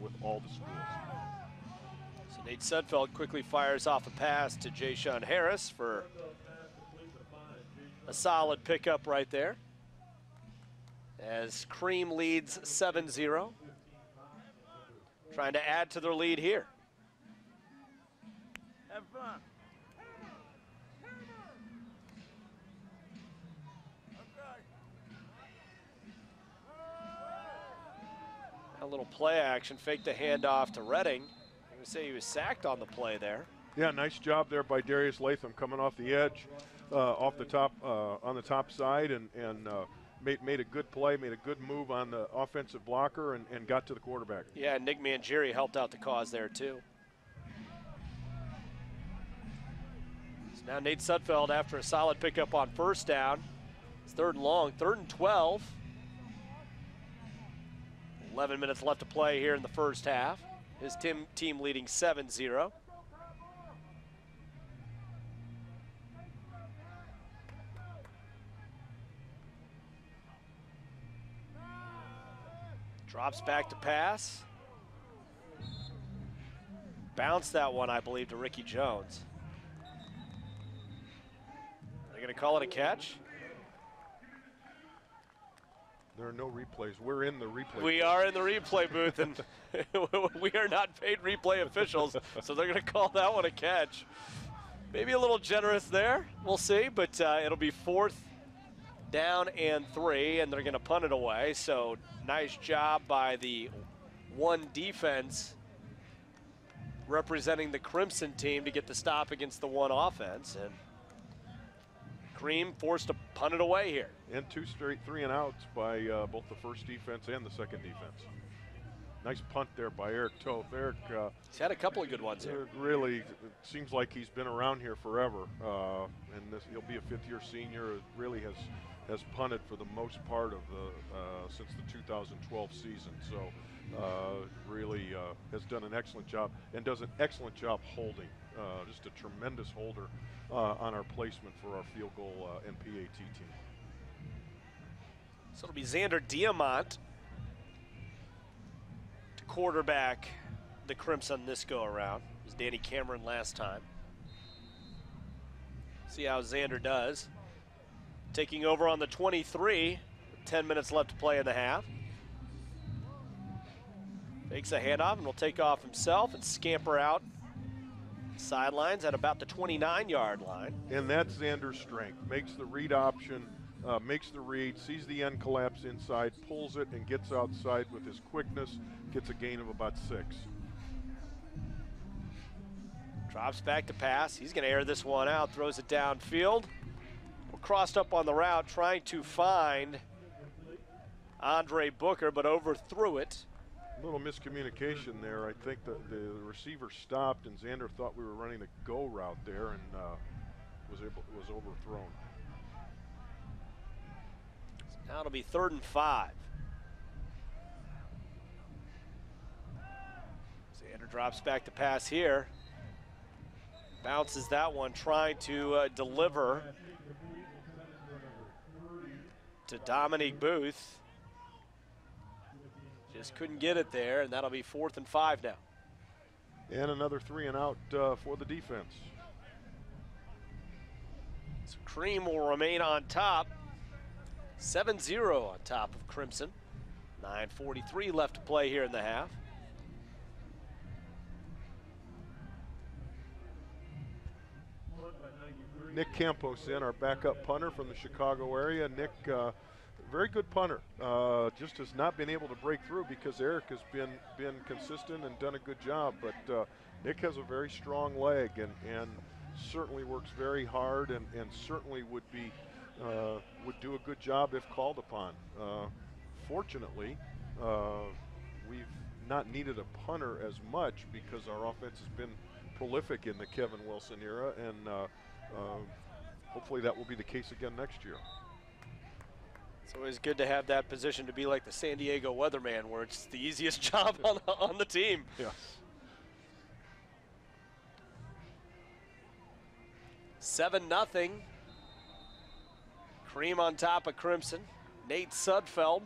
with all the schools. So Nate Sudfeld quickly fires off a pass to Jay-Sean Harris for a solid pickup right there, as Cream leads 7-0. Trying to add to their lead here. Have fun. A little play action, fake the handoff to Redding. I'm going to say he was sacked on the play there. Yeah, nice job there by Darius Latham coming off the edge, off the top, on the top side, and made a good play, made a good move on the offensive blocker, and got to the quarterback. Yeah, Nick Mangieri helped out the cause there too. So now Nate Sudfeld, after a solid pickup on first down, it's 3rd and long, 3rd and 12. 11 minutes left to play here in the first half. His team leading 7-0. Drops back to pass. Bounced that one, I believe, to Ricky Jones. They're going to call it a catch. There are no replays. We're in the replay We booth. are in the replay booth, and we are not paid replay officials, so they're going to call that one a catch. Maybe a little generous there. We'll see, but it'll be 4th down and 3, and they're going to punt it away. So nice job by the one defense representing the Crimson team to get the stop against the one offense. And Cream forced to punt it away here. And 2 straight 3-and-outs by both the first defense and the second defense. Nice punt there by Eric Toth. Eric, He's had a couple of good ones here. really, it seems like he's been around here forever, and he'll be a fifth-year senior. Really has punted for the most part of the since the 2012 season. So really has done an excellent job and does an excellent job holding. Just a tremendous holder on our placement for our field goal and PAT team. So it'll be Xander Diamont to quarterback the Crimson this go around. It was Danny Cameron last time. See how Xander does. Taking over on the 23, 10 minutes left to play in the half. Fakes a handoff and will take off himself and scamper out sidelines at about the 29-yard line. And that's Xander's strength. Makes the read option, makes the read, sees the end collapse inside, pulls it and gets outside with his quickness, gets a gain of about 6. Drops back to pass. He's going to air this one out, throws it downfield. Crossed up on the route, trying to find Andre Booker, but overthrew it. A little miscommunication there. I think that the receiver stopped, and Xander thought we were running the go route there, and was overthrown. Now it'll be 3rd and 5. Xander drops back to pass here. Bounces that one, trying to deliver to Dominique Booth. Just couldn't get it there, and that'll be 4th and 5 now. And another 3 and out for the defense. So Cream will remain on top. 7-0 on top of Crimson. 9:43 left to play here in the half. Nick Campos in, our backup punter from the Chicago area. Nick, very good punter. Just has not been able to break through because Eric has been consistent and done a good job. But Nick has a very strong leg and certainly works very hard and certainly would do a good job if called upon. Fortunately, we've not needed a punter as much because our offense has been prolific in the Kevin Wilson era, and hopefully that will be the case again next year. It's always good to have that position to be like the San Diego weatherman, where it's the easiest job on the team. Yes. 7-0. Cream on top of Crimson. Nate Sudfeld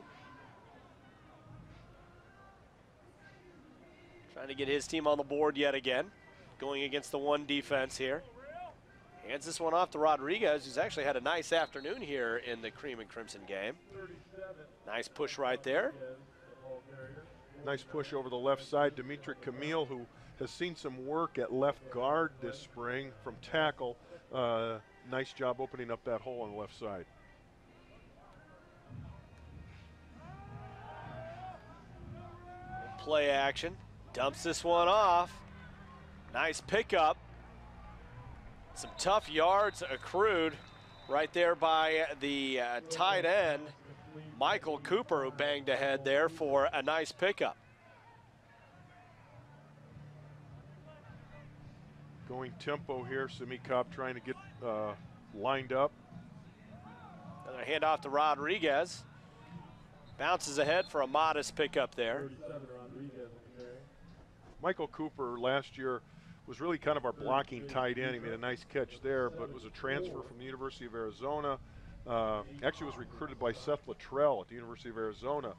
trying to get his team on the board yet again, going against the one defense here. Hands this one off to Rodriguez, who's actually had a nice afternoon here in the Cream and Crimson game. Nice push right there. Nice push over the left side. Dimitri Camille, who has seen some work at left guard this spring from tackle. Nice job opening up that hole on the left side. Play action. Dumps this one off. Nice pickup. Some tough yards accrued right there by the tight end, Michael Cooper, who banged ahead there for a nice pickup. Going tempo here, Simi Cobb trying to get lined up. Another handoff to Rodriguez. Bounces ahead for a modest pickup there. Michael Cooper last year was really kind of our blocking tight end. He made a nice catch there, but was a transfer from the University of Arizona. Actually was recruited by Seth Luttrell at the University of Arizona.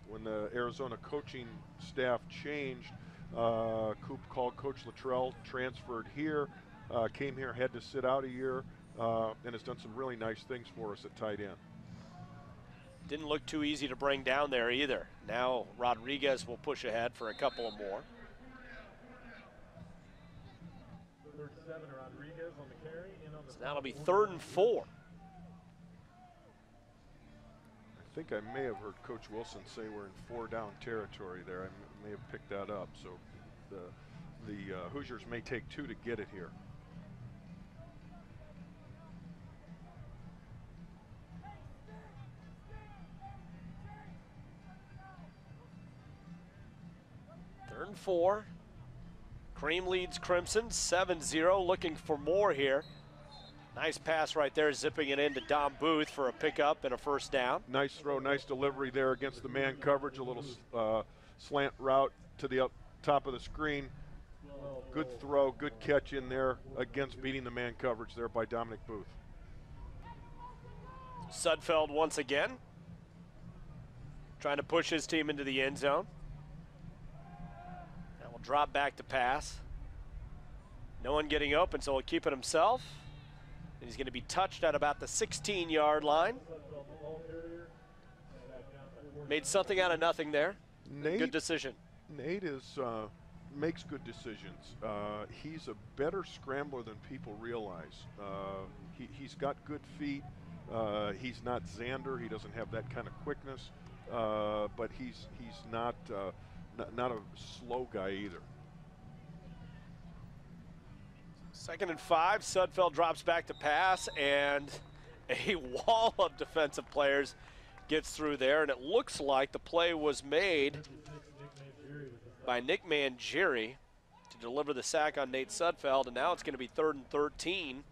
When the Arizona coaching staff changed, Coop called Coach Luttrell, transferred here, came here, had to sit out a year, and has done some really nice things for us at tight end. Didn't look too easy to bring down there either. Now Rodriguez will push ahead for a couple of more. So now it'll be 3rd and 4. I think I may have heard Coach Wilson say we're in 4-down territory there. I may have picked that up. So the Hoosiers may take 2 to get it here. 4. Cream leads Crimson 7-0, looking for more here. Nice pass right there, zipping it into Dom Booth for a pickup and a first down. Nice throw, nice delivery there against the man coverage, a little slant route to the top of the screen. Good throw, good catch in there against beating the man coverage there by Dominic Booth. Sudfeld once again, trying to push his team into the end zone. And will drop back to pass. No one getting open, so he'll keep it himself. And he's going to be touched at about the 16-yard line. Made something out of nothing there. Nate, good decision. Nate makes good decisions. He's a better scrambler than people realize. He's got good feet. He's not Xander. He doesn't have that kind of quickness. But he's not a slow guy either. 2nd and 5. Sudfeld drops back to pass, and a wall of defensive players gets through there, and it looks like the play was made by Nick Mangieri to deliver the sack on Nate Sudfeld, and now it's going to be 3rd and 13.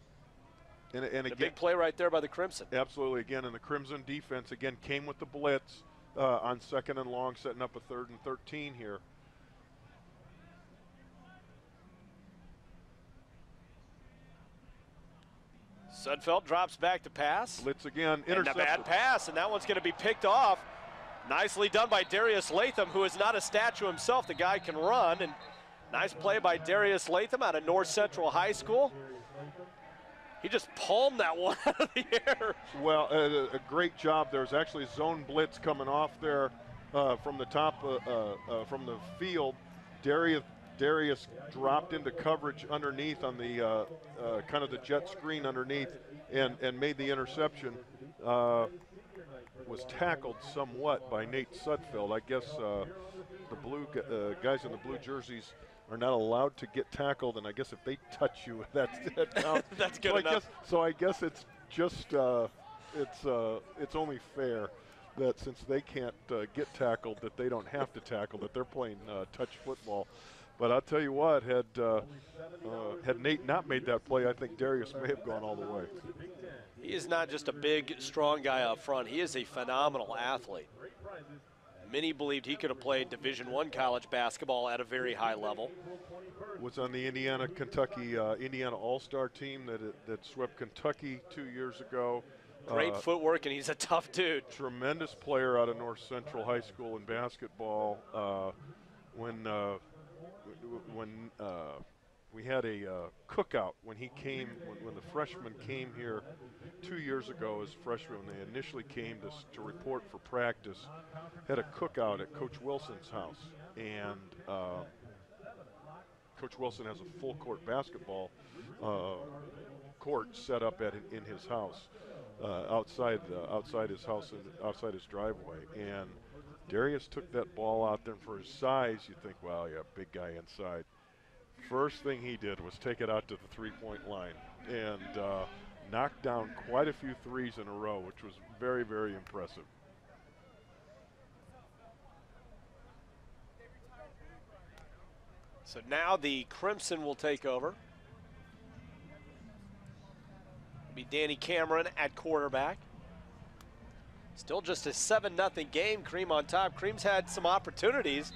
And again, a big play right there by the Crimson. Absolutely. Again, and the Crimson defense, again, came with the blitz on 2nd and long, setting up a 3rd and 13 here. Sudfeld drops back to pass. Blitz again, intercepted. And a bad pass, and that one's going to be picked off. Nicely done by Darius Latham, who is not a statue himself. The guy can run, and nice play by Darius Latham out of North Central High School. He just palmed that one out of the air. Well, a great job. There's actually zone blitz coming off there from the top, from the field. Darius dropped into coverage underneath on the kind of the jet screen underneath and made the interception. Was tackled somewhat by Nate Sudfeld. I guess the blue guys in the blue jerseys are not allowed to get tackled, and I guess if they touch you, that counts. That's good so enough. I guess it's just it's only fair that since they can't get tackled, that they don't have to tackle, that they're playing touch football. But I'll tell you what, had Nate not made that play, I think Darius may have gone all the way. He is not just a big, strong guy up front. He is a phenomenal athlete. Many believed he could have played Division I college basketball at a very high level. Was on the Indiana-Kentucky Indiana All-Star team that swept Kentucky 2 years ago. Great footwork, and he's a tough dude. Tremendous player out of North Central High School in basketball. When we had a cookout when he came, when the freshmen came here 2 years ago as freshmen, they initially came to report for practice, had a cookout at Coach Wilson's house. And Coach Wilson has a full court basketball court set up in his house, outside his house and outside his driveway. And Darius took that ball out there, and for his size, you think, well, yeah, big guy inside. First thing he did was take it out to the three-point line and knocked down quite a few threes in a row, which was very, very impressive. So now the Crimson will take over. It'll be Danny Cameron at quarterback. Still just a 7-0 game, Cream on top. Cream's had some opportunities.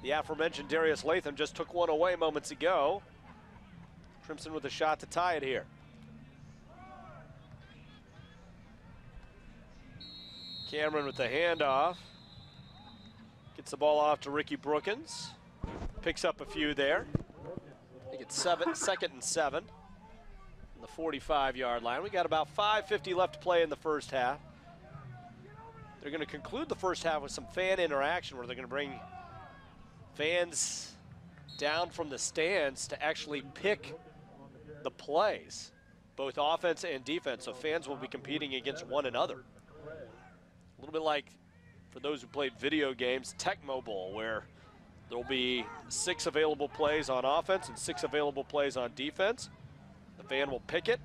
The aforementioned Darius Latham just took one away moments ago. Crimson with a shot to tie it here. Cameron with the handoff. Gets the ball off to Ricky Brookins. Picks up a few there. I think it's 2nd and 7. On the 45-yard line. We got about 5:50 left to play in the first half. They're going to conclude the first half with some fan interaction where they're going to bring fans down from the stands to actually pick the plays, both offense and defense. So fans will be competing against one another. A little bit like, for those who played video games, Tecmo Bowl, where there'll be 6 available plays on offense and 6 available plays on defense. The fan will pick it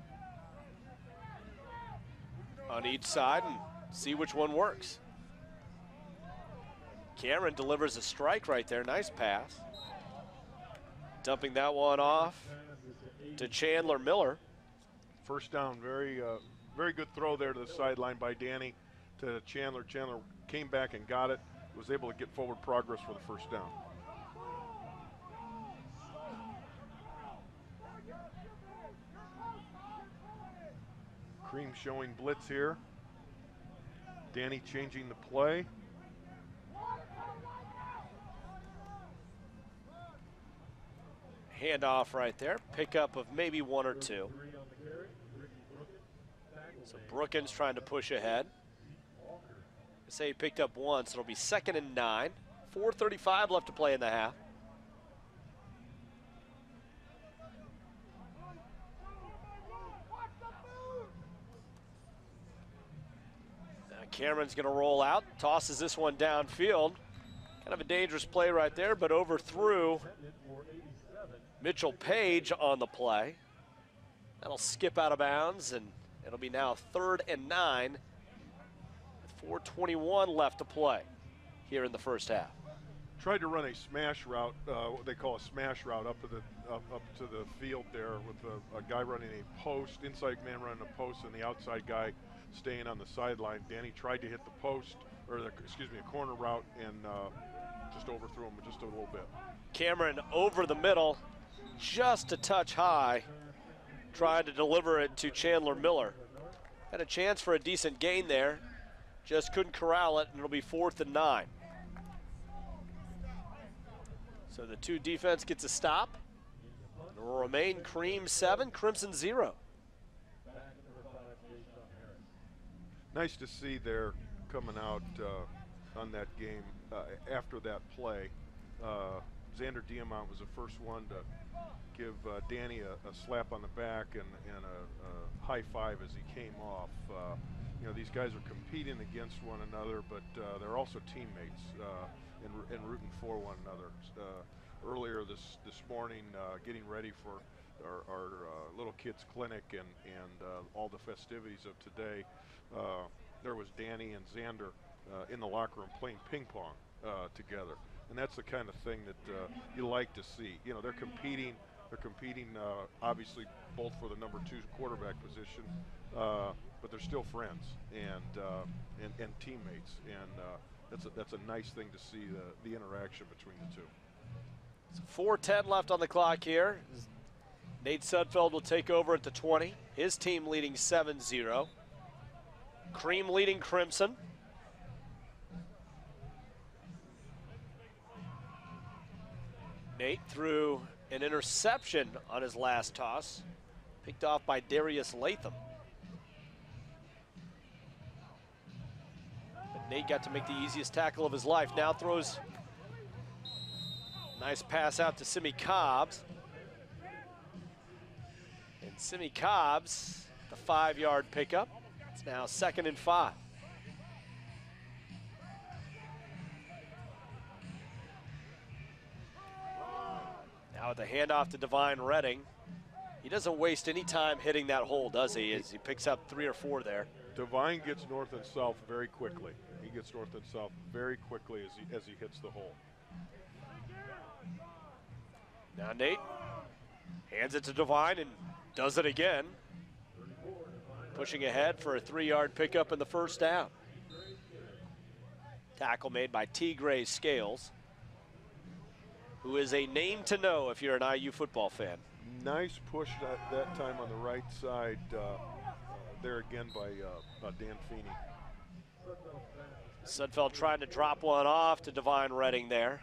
on each side and see which one works. Cameron delivers a strike right there. Nice pass. Dumping that one off to Chandler Miller. First down, very good throw there to the sideline by Danny to Chandler. Chandler came back and got it, was able to get forward progress for the first down. Cream showing blitz here. Danny changing the play. Handoff right there. Pickup of maybe 1 or 2. So Brookins trying to push ahead. Say he picked up 1, so it'll be 2nd and 9. 4:35 left to play in the half. Now Cameron's going to roll out, tosses this one downfield. Kind of a dangerous play right there, but overthrew Mitchell Page on the play. That'll skip out of bounds, and it'll be now 3rd and 9 with 4:21 left to play here in the first half. Tried to run a smash route, what they call a smash route up to the field there with a guy running a post, inside man running a post, and the outside guy staying on the sideline. Danny tried to hit the post, or a corner route, and just overthrew him just a little bit. Cameron over the middle, just a touch high, tried to deliver it to Chandler Miller. Had a chance for a decent gain there, just couldn't corral it, and it'll be 4th and 9. So the 2 defense gets a stop. It will remain Cream 7, Crimson 0. Nice to see they're coming out on that game after that play. Xander Diamant was the first one to give Danny a slap on the back and a high five as he came off. You know, these guys are competing against one another, but they're also teammates and rooting for one another. Earlier this morning, getting ready for our little kids clinic and all the festivities of today, there was Danny and Xander in the locker room playing ping pong together. And that's the kind of thing that you like to see. You know, they're competing obviously both for the number 2 quarterback position, but they're still friends and teammates. And that's a nice thing to see, the interaction between the two. So 4:10 left on the clock here. Nate Sudfeld will take over at the 20. His team leading 7-0. Cream leading Crimson. Nate threw an interception on his last toss, picked off by Darius Latham. But Nate got to make the easiest tackle of his life. Now throws nice pass out to Simi Cobbs. And Simi Cobbs, the 5-yard pickup. It's now 2nd and 5. Now with the handoff to Divine Redding. He doesn't waste any time hitting that hole, does he? As he picks up 3 or 4 there. Divine gets north and south very quickly. He gets north and south very quickly as he hits the hole. Now Nate hands it to Divine and does it again. Pushing ahead for a 3-yard pickup in the first down. Tackle made by Tigray Scales, who is a name to know if you're an IU football fan. Nice push that time on the right side there again by Dan Feeney. Sudfeld trying to drop one off to Divine Redding there.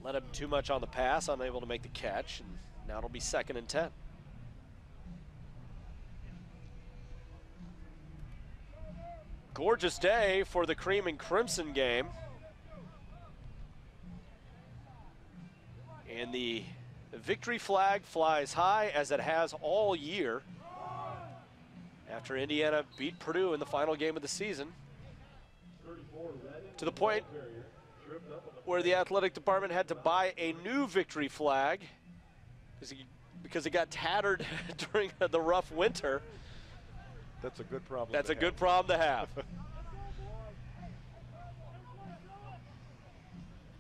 Let him too much on the pass, unable to make the catch, and now it'll be 2nd and 10. Gorgeous day for the Cream and Crimson game. And the victory flag flies high as it has all year after Indiana beat Purdue in the final game of the season, to the point where the athletic department had to buy a new victory flag because it got tattered during the rough winter. That's a good problem. That's a good problem to have.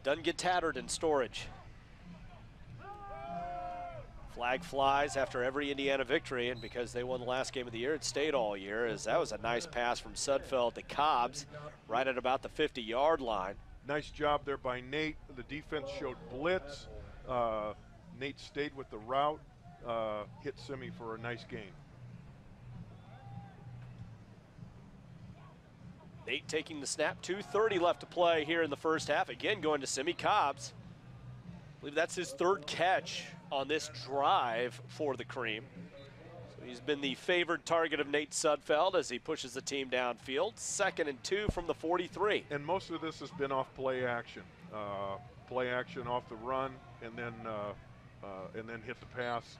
doesn't get tattered in storage. Flag flies after every Indiana victory, and because they won the last game of the year, it stayed all year, as that was a nice pass from Sudfeld to Cobbs right at about the 50-yard line. Nice job there by Nate. The defense showed blitz. Nate stayed with the route, hit Simi for a nice gain. Nate taking the snap, 2:30 left to play here in the first half. Again, going to Simi Cobbs. I believe that's his third catch on this drive for the Cream. So he's been the favored target of Nate Sudfeld as he pushes the team downfield. 2nd and 2 from the 43. And most of this has been off play action. Play action off the run, and then hit the pass.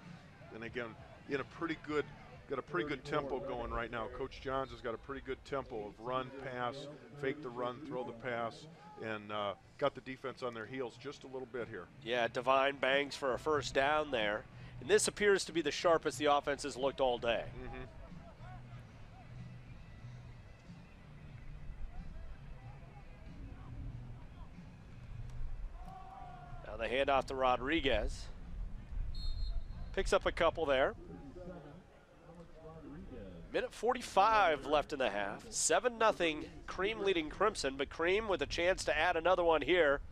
And again, in a pretty good, got a pretty good tempo going right now. Coach Johns has got a pretty good tempo of run, pass, fake the run, throw the pass, and got the defense on their heels just a little bit here. Yeah, Divine bangs for a first down there. And this appears to be the sharpest the offense has looked all day. Now the handoff to Rodriguez. Picks up a couple there. Minute 45 left in the half. 7-0, Cream leading Crimson, but Cream with a chance to add another one here.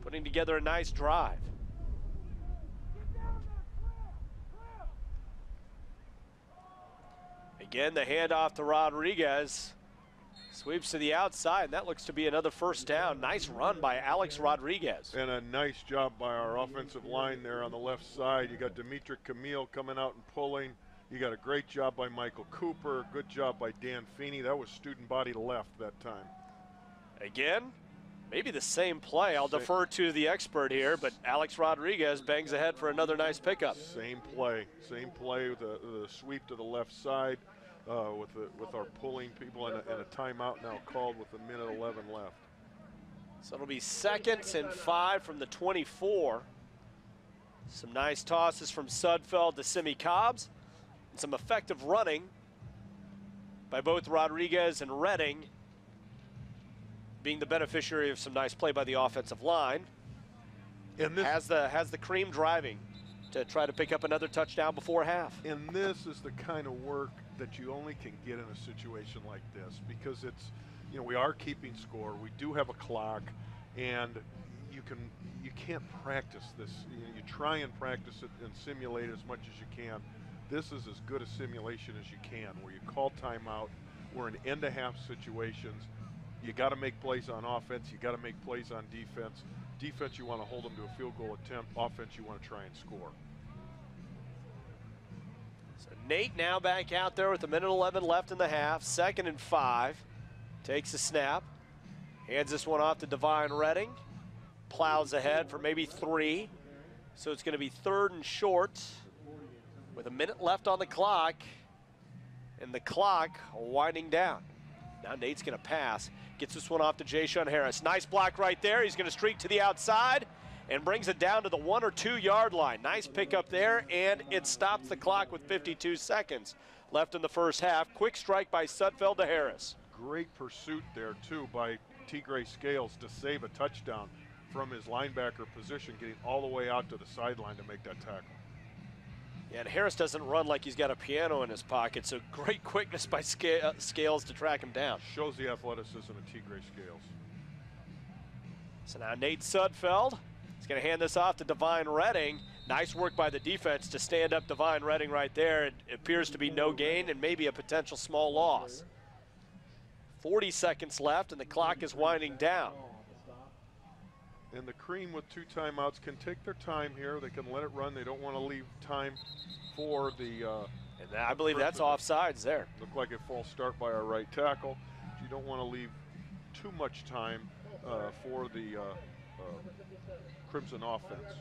Putting together a nice drive. Again, the handoff to Rodriguez. Sweeps to the outside, and that looks to be another first down. Nice run by Alex Rodriguez. And a nice job by our offensive line there on the left side. You got Dimitri Camille coming out and pulling. You got a great job by Michael Cooper. Good job by Dan Feeney. That was student body left that time. Again, maybe the same play. I'll defer to the expert here, but Alex Rodriguez bangs ahead for another nice pickup. Same play with the sweep to the left side. With our pulling people and a timeout now called with 1:11 left. So it'll be 2nd and 5 from the 24. Some nice tosses from Sudfeld to Simi Cobbs, and some effective running by both Rodriguez and Redding, being the beneficiary of some nice play by the offensive line. And this has the Cream driving to try to pick up another touchdown before half. And this is the kind of work that you only can get in a situation like this, because it's, you know, we are keeping score, we do have a clock, and you can't practice this. You try and practice it and simulate as much as you can. This is as good a simulation as you can, where you call timeout. We're in end-of-half situations. You got to make plays on offense. You got to make plays on defense. Defense, you want to hold them to a field goal attempt. Offense, you want to try and score. So Nate now back out there with 1:11 left in the half. 2nd and 5. Takes a snap. Hands this one off to Divine Redding. Plows ahead for maybe 3. So it's going to be 3rd and short with 1 minute left on the clock. And the clock winding down. Now Nate's going to pass. Gets this one off to Jayshon Harris. Nice block right there. He's going to streak to the outside and brings it down to the 1 or 2 yard line. Nice pickup there, and it stops the clock with 52 seconds left in the first half. Quick strike by Sudfeld to Harris. Great pursuit there, too, by Tigray Scales to save a touchdown from his linebacker position, getting all the way out to the sideline to make that tackle. Yeah, and Harris doesn't run like he's got a piano in his pocket, so great quickness by Scales to track him down. Shows the athleticism of Tigray Scales. So now Nate Sudfeld is going to hand this off to Divine Redding. Nice work by the defense to stand up Divine Redding right there. It appears to be no gain and maybe a potential small loss. 40 seconds left, and the clock is winding down. And the Cream with 2 timeouts can take their time here. They can let it run. They don't want to leave time for the and I believe that's offsides there. Looked like a false start by our right tackle. You don't want to leave too much time for the Crimson offense.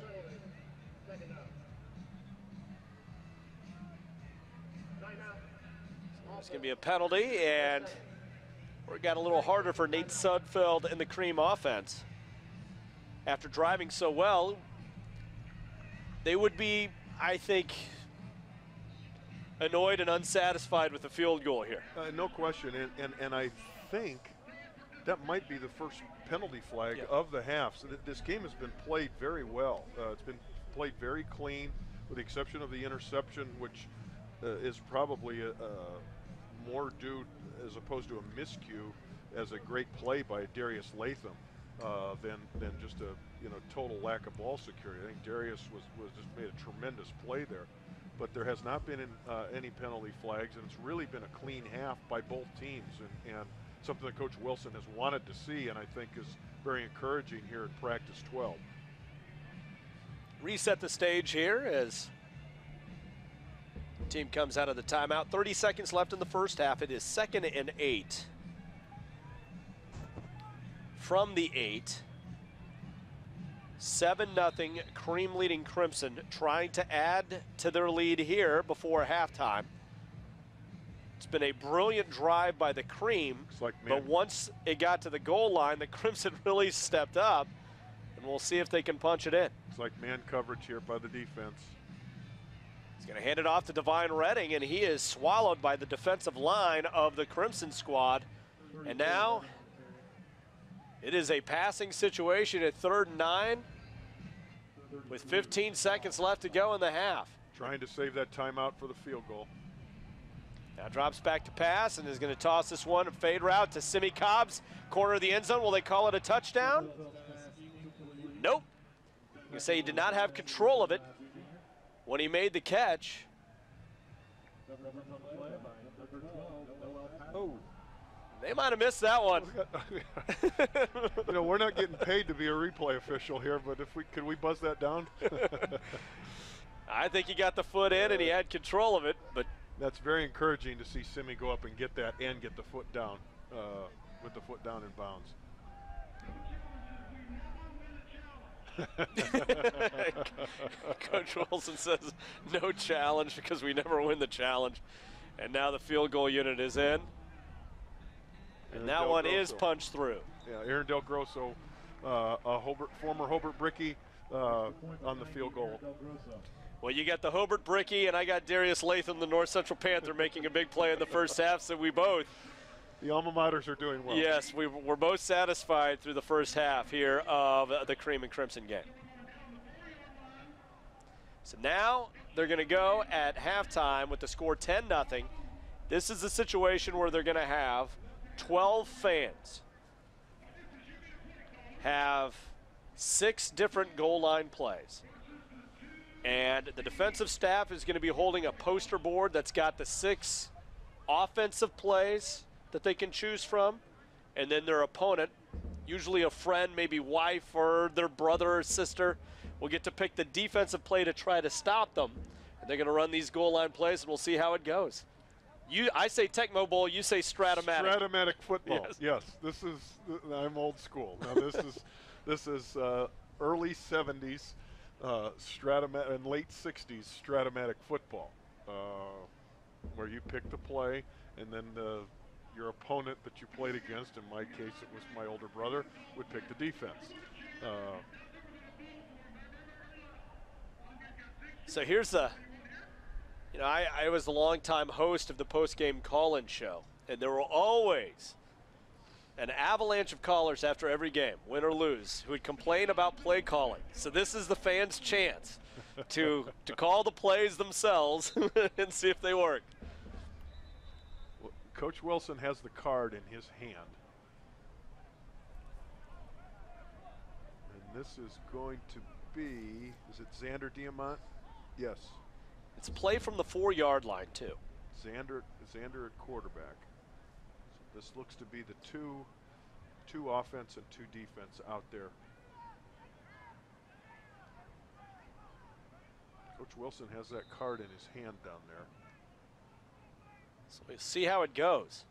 It's going to be a penalty, and it got a little harder for Nate Sudfeld and the Cream offense. After driving so well, they would be, I think, annoyed and unsatisfied with the field goal here. No question, and I think that might be the first penalty flag of the half. So this game has been played very well. It's been played very clean, with the exception of the interception, which is probably more due, as opposed to a miscue, as a great play by Darius Latham, than just a total lack of ball security. I think Darius was just made a tremendous play there, but there has not been any penalty flags, and it's really been a clean half by both teams, and something that Coach Wilson has wanted to see, and I think is very encouraging here at practice 12. Reset the stage here as the team comes out of the timeout. 30 seconds left in the first half. It is 2nd and 8. From the 8, 7-0, Cream leading Crimson, trying to add to their lead here before halftime. It's been a brilliant drive by the Cream, but once it got to the goal line, the Crimson really stepped up, and we'll see if they can punch it in. It's like man coverage here by the defense. He's going to hand it off to Devine Redding, and he is swallowed by the defensive line of the Crimson squad. And now it is a passing situation at 3rd and 9 with 15 seconds left to go in the half. Trying to save that timeout for the field goal. Now drops back to pass and is going to toss this one, a fade route to Simi Cobbs, corner of the end zone. Will they call it a touchdown? Nope. You say he did not have control of it when he made the catch. Oh. They might have missed that one. We're not getting paid to be a replay official here, but could we buzz that down? I think he got the foot in and he had control of it, but that's very encouraging to see Simi go up and get that and get the foot down, with the foot down in bounds. Coach Wilson says no challenge because we never win the challenge. And now the field goal unit is in. And that one is punched through. Yeah, Aaron Del Grosso, former Hobart Bricky, on the field goal. Well, you got the Hobart Bricky, and I got Darius Latham, the North Central Panther, making a big play in the first half, so we both. The alma maters are doing well. Yes, we're both satisfied through the first half here of the Cream and Crimson game. So now they're going to go at halftime with the score 10-0. This is a situation where they're going to have 12 fans have 6 different goal line plays. And the defensive staff is going to be holding a poster board that's got the 6 offensive plays that they can choose from. And then their opponent, usually a friend, maybe wife or their brother or sister, will get to pick the defensive play to try to stop them. And they're going to run these goal line plays, and we'll see how it goes. I say Tecmo Bowl, you say Stratomatic. Stratomatic football. Yes. This is, I'm old school. Now this is early 70s and late 60s Stratomatic football, where you pick the play and then your opponent that you played against, in my case it was my older brother, would pick the defense. So here's the, I was a longtime host of the post-game call-in show, and there were always an avalanche of callers after every game, win or lose, who would complain about play calling. So this is the fans' chance to call the plays themselves and see if they work. Well, Coach Wilson has the card in his hand. And this is going to be, is it Xander Diamant? Yes. It's a play from the 4-yard line, too. Xander at quarterback. So this looks to be the two offense and 2 defense out there. Coach Wilson has that card in his hand down there. So we'll see how it goes.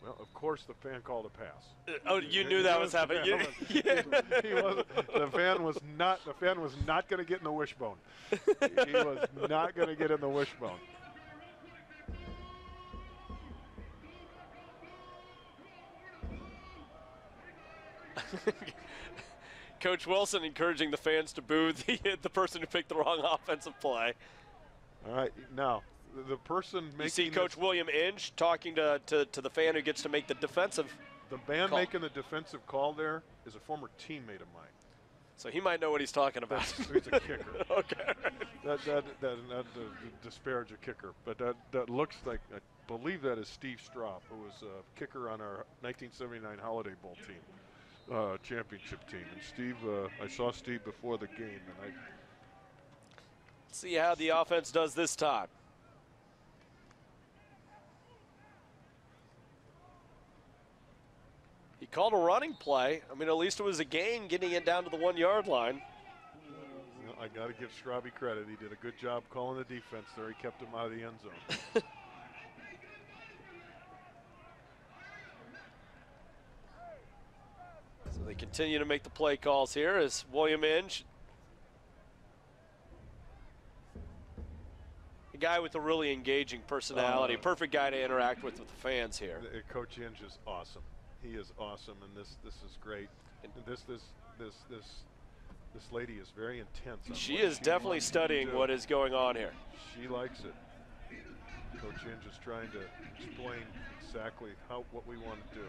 Well, of course, the fan called a pass. Oh, you knew that was happening. The fan was not going to get in the wishbone. He was not going to get in the wishbone. Coach Wilson encouraging the fans to boo the person who picked the wrong offensive play. All right, now the person making You see Coach William Inge talking to the fan who gets to make the defensive. the man call. making the defensive call there is a former teammate of mine. So he might know what he's talking about. He's a kicker. Okay. That not to disparage a kicker, but that looks like, I believe that is Steve Stroff, who was a kicker on our 1979 Holiday Bowl team, championship team. And Steve, I saw Steve before the game, and See how the offense does this time. He called a running play. I mean, at least it was a gain getting it down to the 1 yard line. I got to give Straube credit. He did a good job calling the defense there. He kept him out of the end zone. So they continue to make the play calls here as William Inge, a guy with a really engaging personality, perfect guy to interact with the fans here. Coach Inge is awesome. He is awesome, and this is great. And this lady is very intense. She is definitely studying what is going on here. She likes it. Coach Inge is trying to explain exactly what we want to do.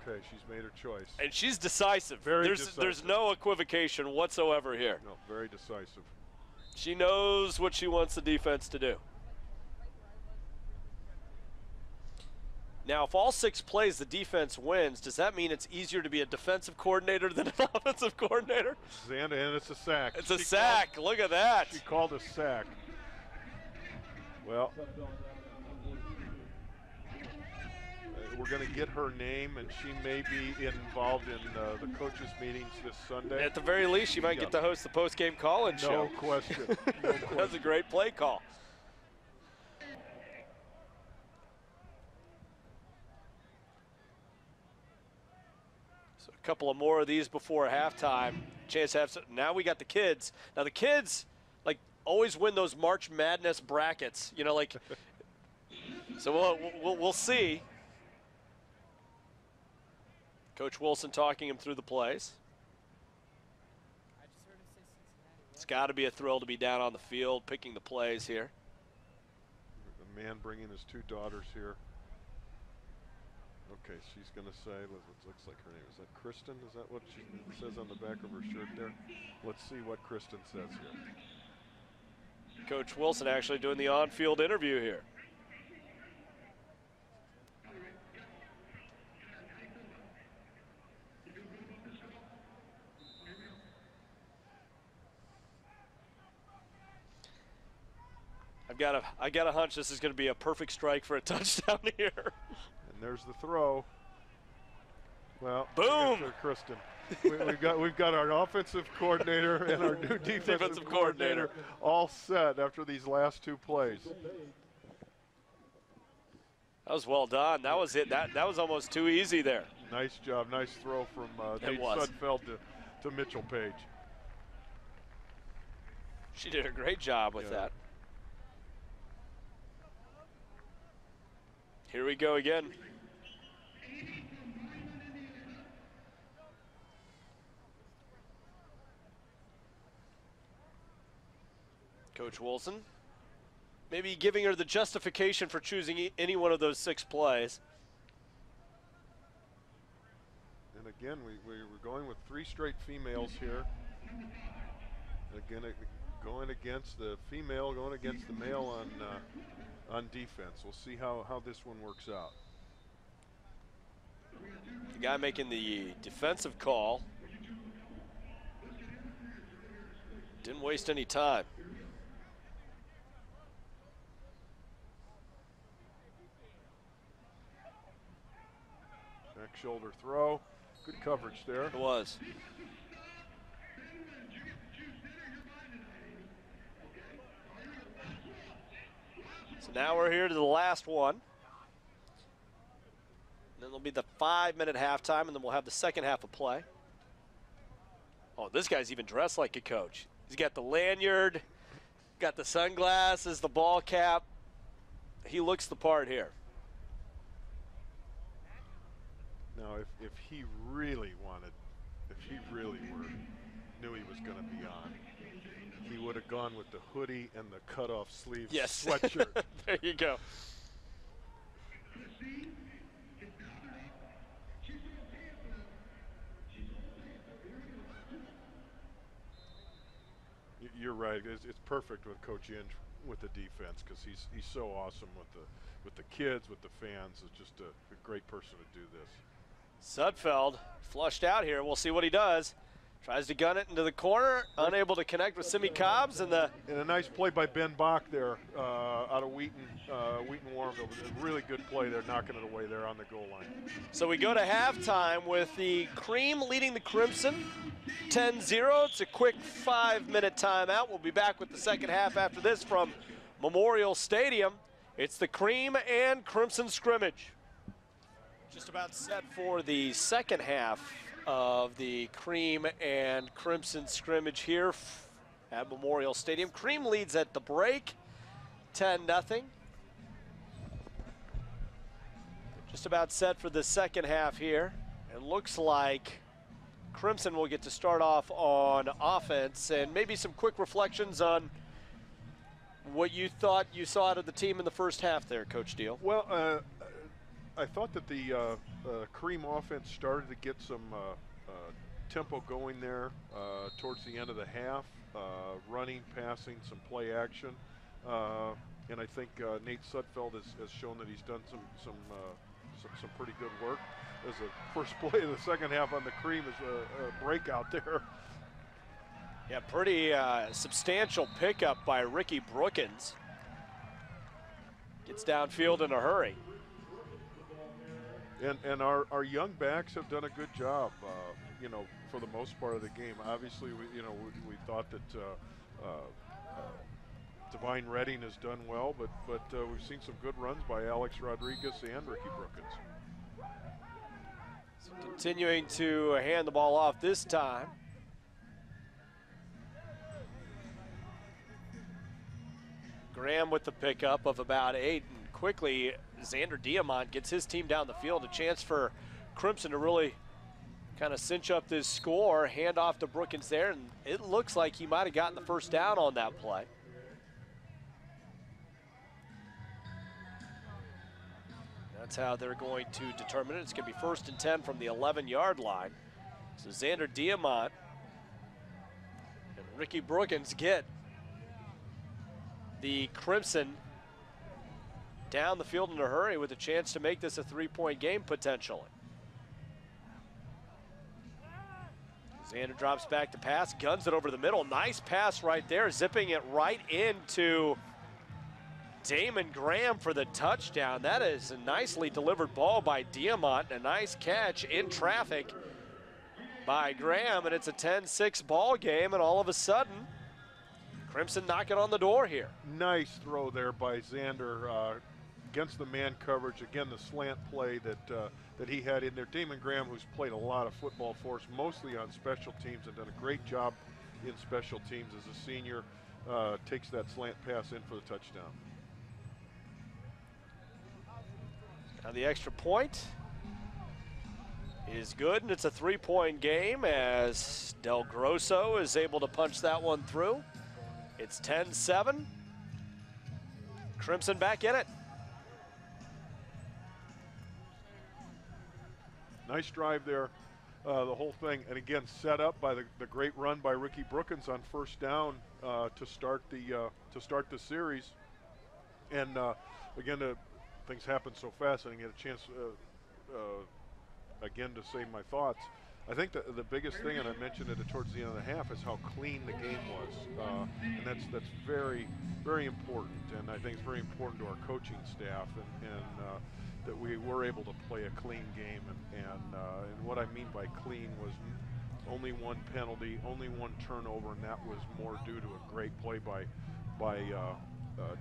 Okay, she's made her choice. And she's decisive. Very There's decisive. no equivocation whatsoever here. No, very decisive. She knows what she wants the defense to do. Now, if all 6 plays the defense wins, does that mean it's easier to be a defensive coordinator than an offensive coordinator? And it's a sack. It's a sack. Look at that. She called a sack. Well, we're going to get her name, and she may be involved in the coaches' meetings this Sunday. At the very least, she might get to host the post-game call-in show. No question. No question. That's a great play call. So a couple of more of these before halftime. Chance to have some. Now we got the kids. Now the kids, like, always win those March Madness brackets. You know, like. So we'll see. Coach Wilson talking him through the plays. It's got to be a thrill to be down on the field, picking the plays here. The man bringing his 2 daughters here. Okay, she's going to say, looks like her name. Is that Kristen? Is that what she says on the back of her shirt there? Let's see what Kristen says here. Coach Wilson actually doing the on-field interview here. I got a hunch this is going to be a perfect strike for a touchdown here. And there's the throw. Well, boom, Kristen. We've got our offensive coordinator and our new defensive coordinator all set after these last 2 plays. That was well done. That was it. That was almost too easy there. Nice job. Nice throw from Nate Sudfeld to Mitchell Page. She did a great job with that. Here we go again. Coach Wilson maybe giving her the justification for choosing any one of those 6 plays. And again, we're going with 3 straight females here. Again, going against the female, going against the male on defense. We'll see how this one works out. The guy making the defensive call didn't waste any time. Back shoulder throw. Good coverage there. It was. So now we're here to the last one. And then there'll be the 5-minute halftime, and then we'll have the second half of play. Oh, this guy's even dressed like a coach. He's got the lanyard, got the sunglasses, the ball cap. He looks the part here. Now, if he really wanted, if he really knew he was going to be on, he he would have gone with the hoodie and the cutoff sleeve Yes. sweatshirt. There you go. You're right. It's perfect with Coach Inge with the defense because he's so awesome with the kids, with the fans. It's just a great person to do this. Sudfeld flushed out here. We'll see what he does. Tries to gun it into the corner, unable to connect with Simi Cobbs, and a nice play by Ben Bach there out of Wheaton Warrenville. A really good play there, knocking it away there on the goal line. So we go to halftime with the Cream leading the Crimson 10-0. It's a quick 5-minute timeout. We'll be back with the second half after this from Memorial Stadium. It's the Cream and Crimson scrimmage. Just about set for the second half of the Cream and Crimson scrimmage here at Memorial Stadium. Cream leads at the break, 10-0. Just about set for the second half here. It looks like Crimson will get to start off on offense, and maybe some quick reflections on what you thought you saw out of the team in the first half there, Coach Deal. Well, I thought that the Cream offense started to get some tempo going there towards the end of the half, running, passing, some play action, and I think Nate Sudfeld has shown that he's done some pretty good work. As the first play of the second half on the Cream is a breakout there. Yeah, pretty substantial pickup by Ricky Brookins. Gets downfield in a hurry. And our young backs have done a good job, you know, for the most part of the game. Obviously, we thought that Divine Redding has done well, but we've seen some good runs by Alex Rodriguez and Ricky Brookins. So continuing to hand the ball off this time. Graham with the pickup of about 8, and quickly Xander Diamant gets his team down the field. A chance for Crimson to really kind of cinch up this score. Hand off to Brookins there, and it looks like he might have gotten the first down on that play. That's how they're going to determine it. It's going to be 1st and 10 from the 11-yard line. So Xander Diamant and Ricky Brookins get the Crimson down the field in a hurry with a chance to make this a 3-point game potentially. Xander drops back to pass, guns it over the middle. Nice pass right there, zipping it right into Damon Graham for the touchdown. That is a nicely delivered ball by Diamant. A nice catch in traffic by Graham, and it's a 10-6 ball game, and all of a sudden, Crimson knocking on the door here. Nice throw there by Xander against the man coverage. Again, the slant play that he had in there. Damon Graham, who's played a lot of football for us, mostly on special teams, and done a great job in special teams as a senior, takes that slant pass in for the touchdown. Now the extra point is good, and it's a 3-point game as Del Grosso is able to punch that one through. It's 10-7. Crimson back in it. Nice drive there, the whole thing, and again set up by the great run by Ricky Brookins on first down to start the series. And again, things happen so fast, I didn't get a chance again to say my thoughts. I think the biggest thing, and I mentioned it towards the end of the half, is how clean the game was, and that's very, very important. And I think it's very important to our coaching staff, and that we were able to play a clean game. And what I mean by clean was only one penalty, only one turnover, and that was more due to a great play by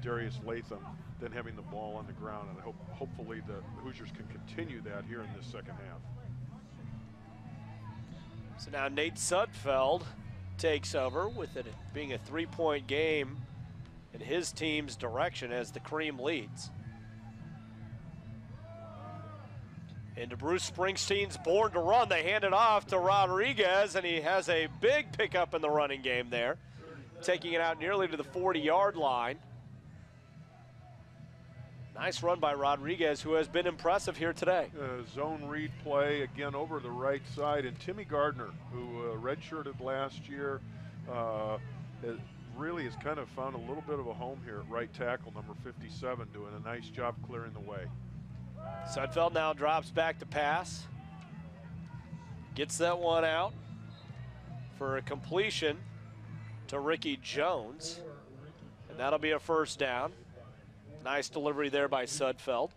Darius Latham than having the ball on the ground. And hopefully the Hoosiers can continue that here in this second half. So now Nate Sudfeld takes over with it being a 3-point game in his team's direction as the Cream leads. Into Bruce Springsteen's Born to Run. They hand it off to Rodriguez, and he has a big pickup in the running game there. taking it out nearly to the 40-yard line. Nice run by Rodriguez, who has been impressive here today. Zone read play again over the right side, and Timmy Gardner, who redshirted last year, really has kind of found a little bit of a home here at right tackle, number 57, doing a nice job clearing the way. Sudfeld now drops back to pass. Gets that one out for a completion to Ricky Jones. And that'll be a first down. Nice delivery there by Sudfeld.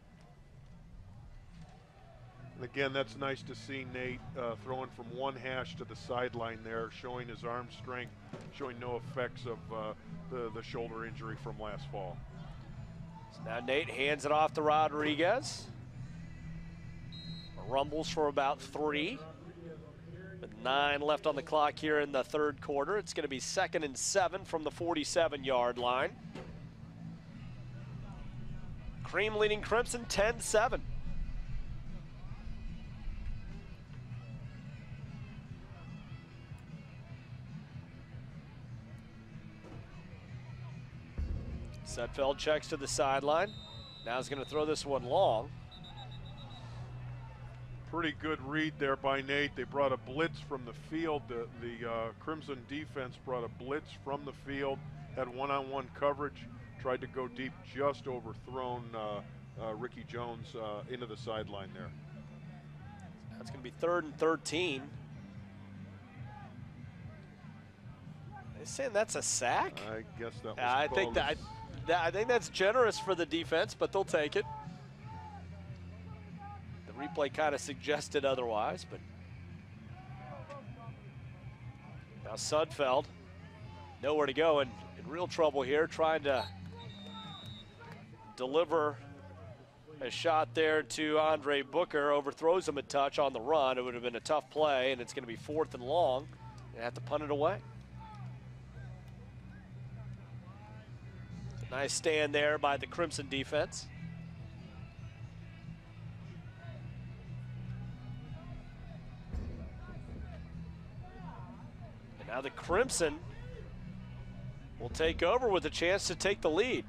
And again, that's nice to see Nate throwing from one hash to the sideline there, showing his arm strength, showing no effects of the shoulder injury from last fall. So now Nate hands it off to Rodriguez. Rumbles for about 3. With 9 left on the clock here in the third quarter. It's going to be 2nd and 7 from the 47-yard line. Cream leading Crimson 10-7. Sudfeld checks to the sideline. Now he's going to throw this one long. Pretty good read there by Nate. They brought a blitz from the field. The Crimson defense brought a blitz from the field, had one-on-one coverage, tried to go deep, just overthrown Ricky Jones into the sideline there. That's going to be 3rd and 13. They're saying that's a sack? I guess that was I think that's generous for the defense, but they'll take it. The replay kind of suggested otherwise, but now Sudfeld nowhere to go and in real trouble here, trying to deliver a shot there to Andre Booker, overthrows him a touch on the run. It would have been a tough play, and it's going to be 4th and long. They have to punt it away. Nice stand there by the Crimson defense. And now the Crimson will take over with a chance to take the lead.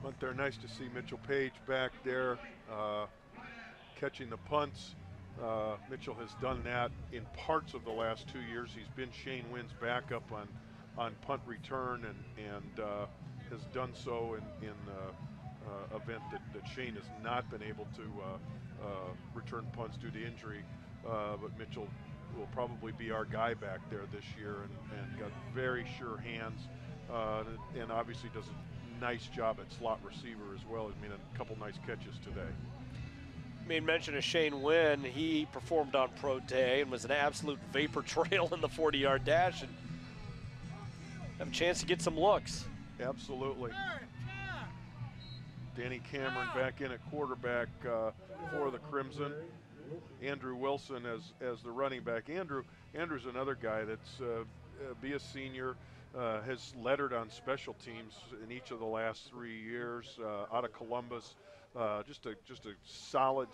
But they're nice to see Mitchell Page back there catching the punts. Mitchell has done that in parts of the last 2 years. He's been Shane Wynn's backup on punt return and has done so in event that Shane has not been able to return punts due to injury. But Mitchell will probably be our guy back there this year and got very sure hands and obviously does a nice job at slot receiver as well. I mean, a couple nice catches today. Made mention of Shane Wynn. He performed on Pro Day and was an absolute vapor trail in the 40-yard dash and have a chance to get some looks. Absolutely. Danny Cameron back in at quarterback for the Crimson. Andrew Wilson as the running back. Andrew's another guy that's be a senior, has lettered on special teams in each of the last 3 years out of Columbus. Just a solid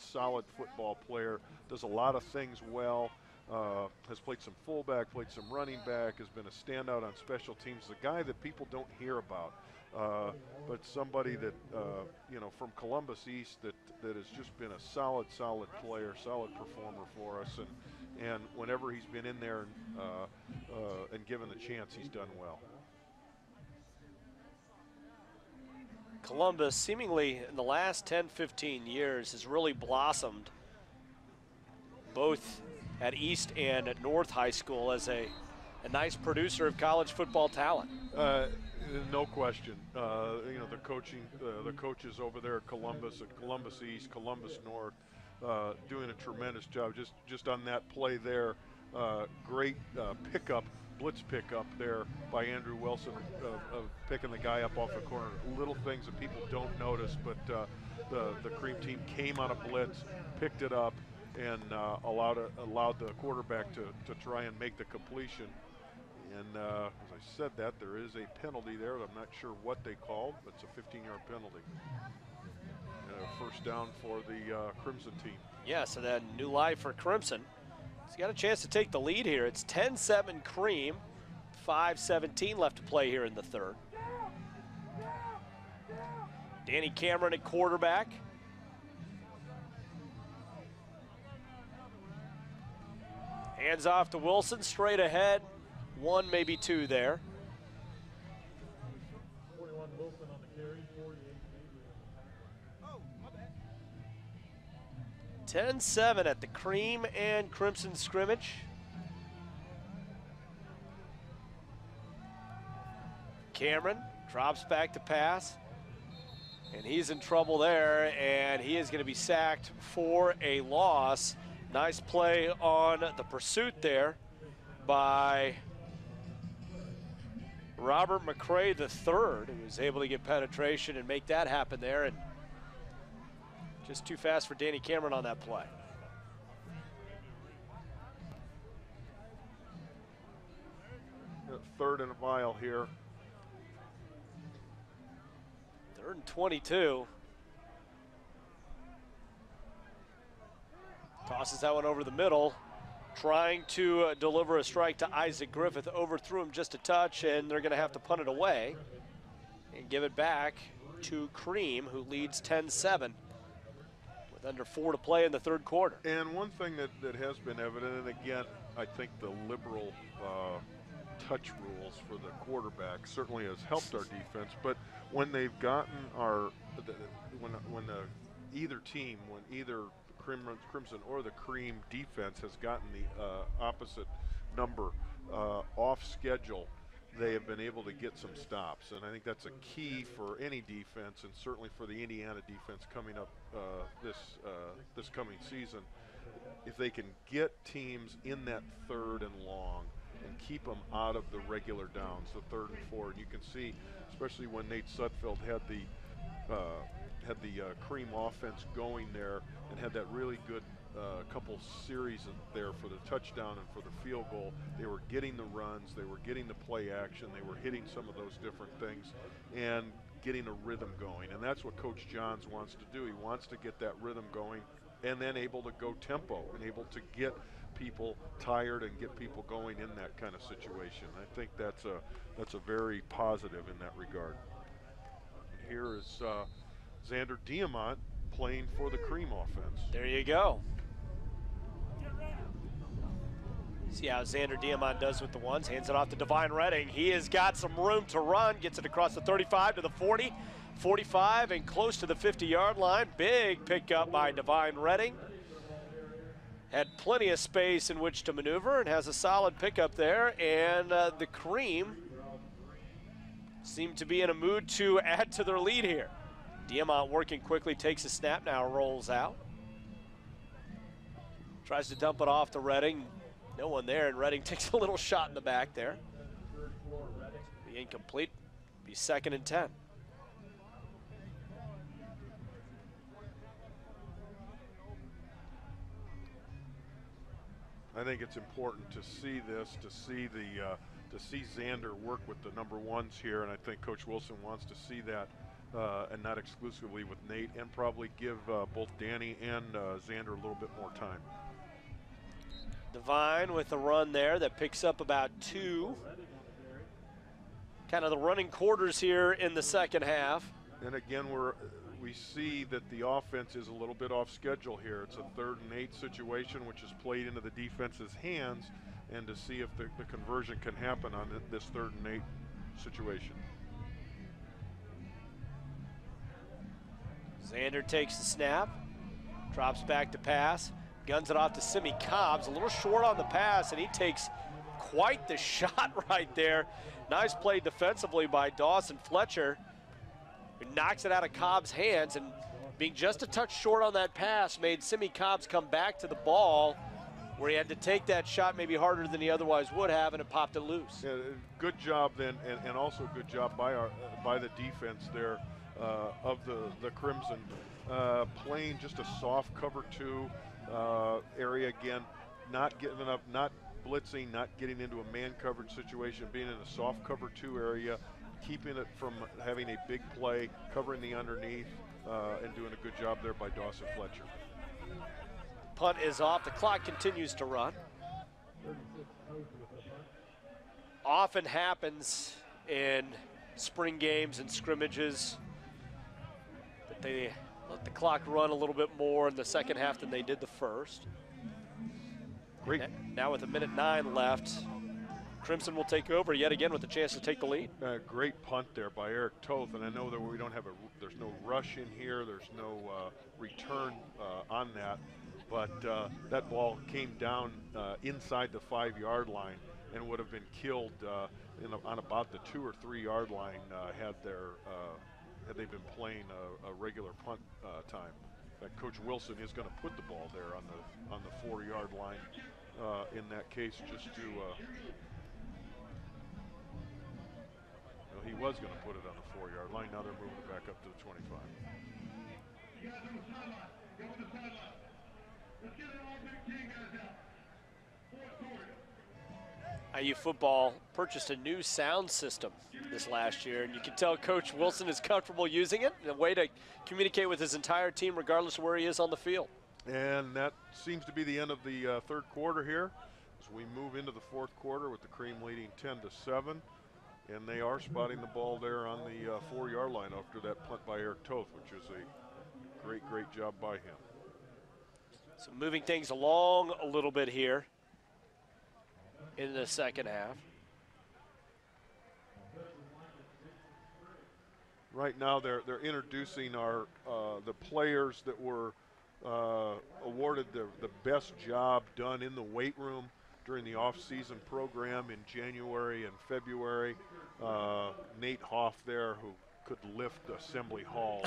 football player. Does a lot of things well. Has played some fullback, played some running back. Has been a standout on special teams. A guy that people don't hear about, but somebody that from Columbus East that has just been a solid player, solid performer for us. And whenever he's been in there and given the chance, he's done well. Columbus, seemingly in the last 10-15 years, has really blossomed both at East and at North High School as a nice producer of college football talent. No question. The coaches over there at Columbus East, Columbus North, doing a tremendous job. Just on that play there, great blitz pickup there by Andrew Wilson of picking the guy up off the corner. Little things that people don't notice, but the Cream team came on a blitz, picked it up, and allowed the quarterback to try and make the completion. And as I said that, there is a penalty there. I'm not sure what they called, but it's a 15-yard penalty. First down for the Crimson team. Yeah, so then new life for Crimson. He's got a chance to take the lead here. It's 10-7 Cream, 5:17 left to play here in the third. Danny Cameron at quarterback. Hands off to Wilson, straight ahead. One, maybe two there. 41 Wilson on the carry, 48 Adrian. 10-7 at the Cream and Crimson scrimmage. Cameron drops back to pass, and he's in trouble there, and he is going to be sacked for a loss. Nice play on the pursuit there by Robert McCray III, who was able to get penetration and make that happen there, and just too fast for Danny Cameron on that play. Third and a mile here. 3rd and 22. Tosses that one over the middle, trying to deliver a strike to Isaac Griffith. Overthrew him just a touch, and they're going to have to punt it away and give it back to Cream, who leads 10-7 with under 4 to play in the third quarter. And one thing that has been evident, and again, I think the liberal touch rules for the quarterback certainly has helped our defense, but when they've gotten either team, when either Crimson or the Cream defense has gotten the opposite number off schedule, they have been able to get some stops. And I think that's a key for any defense, and certainly for the Indiana defense coming up this coming season. If they can get teams in that 3rd and long and keep them out of the regular downs, the 3rd and 4, and you can see, especially when Nate Sudfeld had the Cream offense going there and had that really good couple series there for the touchdown and for the field goal. They were getting the runs, they were getting the play action, they were hitting some of those different things and getting a rhythm going. And that's what Coach Johns wants to do. He wants to get that rhythm going and then able to go tempo and able to get people tired and get people going in that kind of situation. I think that's a very positive in that regard. And here is Xander Diamant playing for the Cream offense. There you go. See how Xander Diamant does with the ones. Hands it off to Divine Redding. He has got some room to run. Gets it across the 35 to the 40, 45, and close to the 50-yard line. Big pickup by Divine Redding. Had plenty of space in which to maneuver and has a solid pickup there. And the Cream seem to be in a mood to add to their lead here. Diamant working quickly, takes a snap now, rolls out. Tries to dump it off to Redding. No one there, and Redding takes a little shot in the back there. Be incomplete, be 2nd and 10. I think it's important to see this, to see Xander work with the number ones here, and I think Coach Wilson wants to see that, and not exclusively with Nate, and probably give both Danny and Xander a little bit more time. Divine with the run there that picks up about 2. Kind of the running quarters here in the second half. And again, we see that the offense is a little bit off schedule here. It's a 3rd and 8 situation, which is played into the defense's hands, and to see if the conversion can happen on this 3rd and 8 situation. Xander takes the snap, drops back to pass, guns it off to Simi Cobbs, a little short on the pass, and he takes quite the shot right there. Nice play defensively by Dawson Fletcher, who knocks it out of Cobbs' hands, and being just a touch short on that pass made Simi Cobbs come back to the ball, where he had to take that shot maybe harder than he otherwise would have, and it popped it loose. Yeah, good job then, and also good job by the defense there of the Crimson, playing just a soft cover 2 area again, not giving up, not blitzing, not getting into a man coverage situation, being in a soft cover 2 area, keeping it from having a big play, covering the underneath, and doing a good job there by Dawson Fletcher. Punt is off. The clock continues to run. Often happens in spring games and scrimmages that they let the clock run a little bit more in the second half than they did the first. Great. Now with 1:09 left, Crimson will take over yet again with a chance to take the lead. Great punt there by Eric Toth, and I know that we don't have there's no rush in here, there's no return on that, but that ball came down inside the 5-yard line and would have been killed on about the 2 or 3 yard line had they been playing a regular punt time. In fact, Coach Wilson is going to put the ball there on the 4-yard line in that case, just to. He was going to put it on the 4-yard line. Now they're moving it back up to the 25. IU football purchased a new sound system this last year, and you can tell Coach Wilson is comfortable using it, a way to communicate with his entire team regardless of where he is on the field. And that seems to be the end of the third quarter here as we move into the fourth quarter with the Cream leading 10-7. And they are spotting the ball there on the 4-yard line after that punt by Eric Toth, which is a great job by him. So moving things along a little bit here in the second half. Right now they're introducing our the players that were awarded the best job done in the weight room during the off-season program in January and February. Nate Hoff there, who could lift Assembly Hall.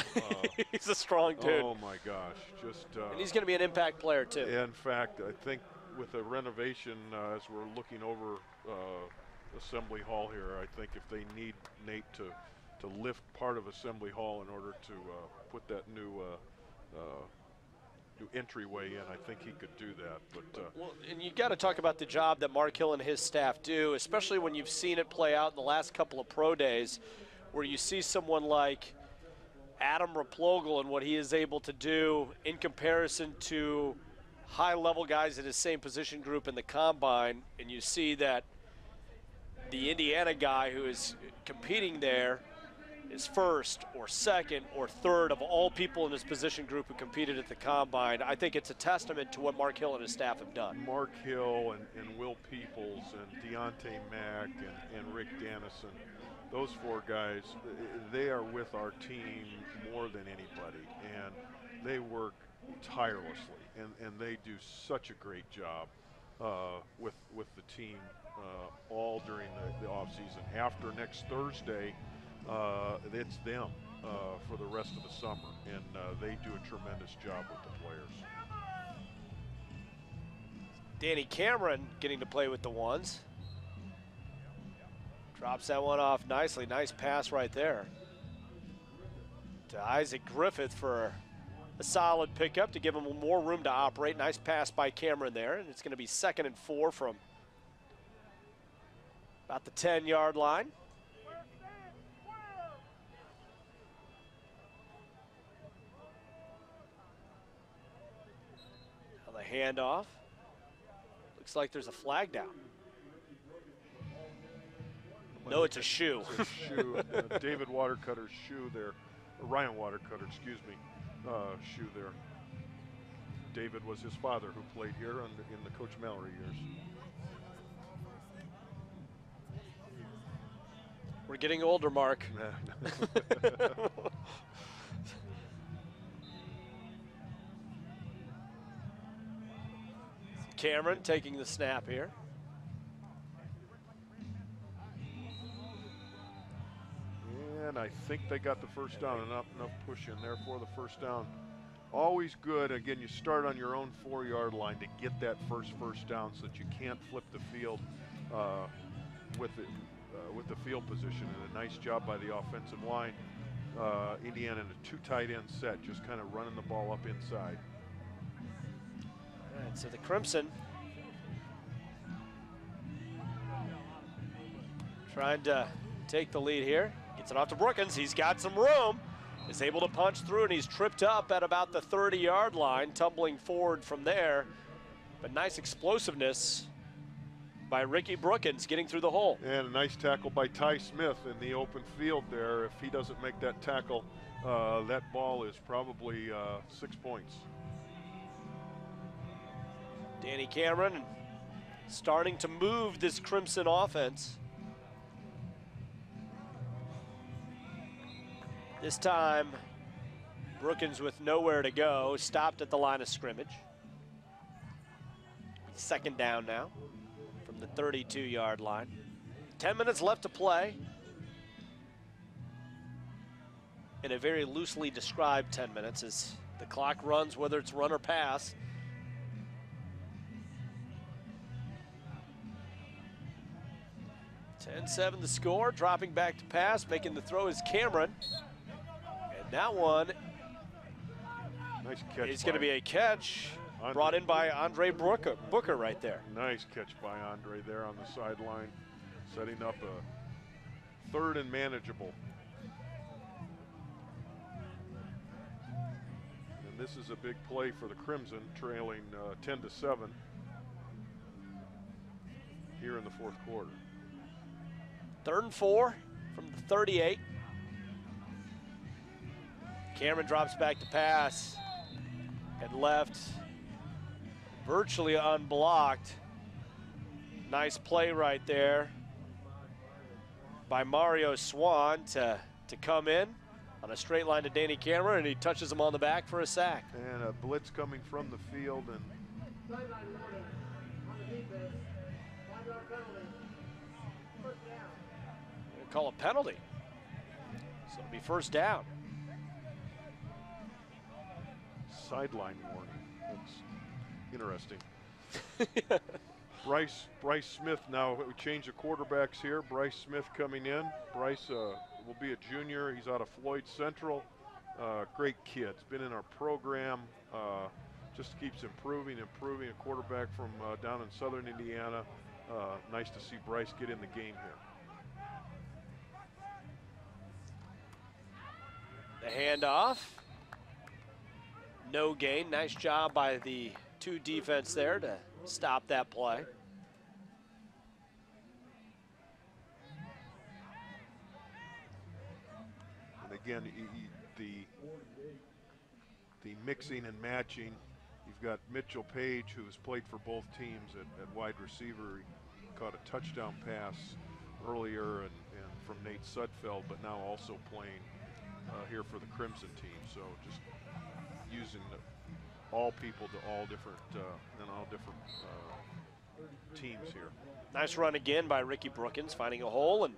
He's a strong dude. Oh my gosh, just. And he's going to be an impact player too. In fact, I think with the renovation, as we're looking over Assembly Hall here, I think if they need Nate to lift part of Assembly Hall in order to put that new entryway in, I think he could do that. But well, and you got to talk about the job that Mark Hill and his staff do, especially when you've seen it play out in the last couple of pro days, where you see someone like Adam Raplogle and what he is able to do in comparison to high-level guys in his same position group in the combine, and you see that the Indiana guy who is competing there is first or second or third of all people in his position group who competed at the combine. I think it's a testament to what Mark Hill and his staff have done. Mark Hill and Will Peoples and Deontay Mack and Rick Dannison, those 4 guys, they are with our team more than anybody, and they work tirelessly, and they do such a great job with the team all during the off season. After next Thursday, it's them for the rest of the summer, and they do a tremendous job with the players. Danny Cameron getting to play with the ones. Drops that one off nicely. Nice pass right there to Isaac Griffith for a solid pickup to give him more room to operate. Nice pass by Cameron there, and it's going to be 2nd and 4 from about the 10-yard line. Now the handoff. Looks like there's a flag down. No, it's a shoe. It's a shoe. David Watercutter's shoe there. Ryan Watercutter, excuse me, shoe there. David was his father who played here in the Coach Mallory years. We're getting older, Mark. Cameron taking the snap here. And I think they got the first down, enough push in there for the first down. Always good, again, you start on your own 4-yard line to get that first down so that you can't flip the field with the field position. And a nice job by the offensive line. Indiana in a 2 tight end set, just kind of running the ball up inside. All right, so the Crimson trying to take the lead here. Gets it off to Brookins. He's got some room. is able to punch through, and he's tripped up at about the 30-yard line, tumbling forward from there. But nice explosiveness by Ricky Brookins getting through the hole. And a nice tackle by Ty Smith in the open field there. If he doesn't make that tackle, that ball is probably 6 points. Danny Cameron starting to move this Crimson offense. This time, Brookins with nowhere to go, stopped at the line of scrimmage. Second down now from the 32-yard line. 10 minutes left to play. In a very loosely described 10 minutes as the clock runs, whether it's run or pass. (10-7) the score, dropping back to pass, making the throw is Cameron. And that one Nice catch. is going to be a catch Andre. brought in by Andre Booker right there. Nice catch by Andre there on the sideline, setting up a 3rd and manageable. And this is a big play for the Crimson, trailing 10-7 here in the 4th quarter. 3rd and 4 from the 38. Cameron drops back to pass and left virtually unblocked. Nice play right there by Mario Swan to come in on a straight line to Danny Cameron, and he touches him on the back for a sack. And a blitz coming from the field, and Sideline warning on the defense. 5-yard penalty. First down. We'll call a penalty. So it'll be first down. sideline warning. That's interesting. Bryce Smith now, we change the quarterbacks here. Bryce Smith coming in. Bryce will be a junior. He's out of Floyd Central. Great kid. He's been in our program. Just keeps improving. A quarterback from down in southern Indiana. Nice to see Bryce get in the game here. The handoff. No gain. Nice job by the two defense there to stop that play. And again, the mixing and matching. You've got Mitchell Page, who's played for both teams at wide receiver. He caught a touchdown pass earlier and from Nate Sudfeld, but now also playing here for the Crimson team. So just using all people to all different teams here. Nice run again by Ricky Brookins, finding a hole and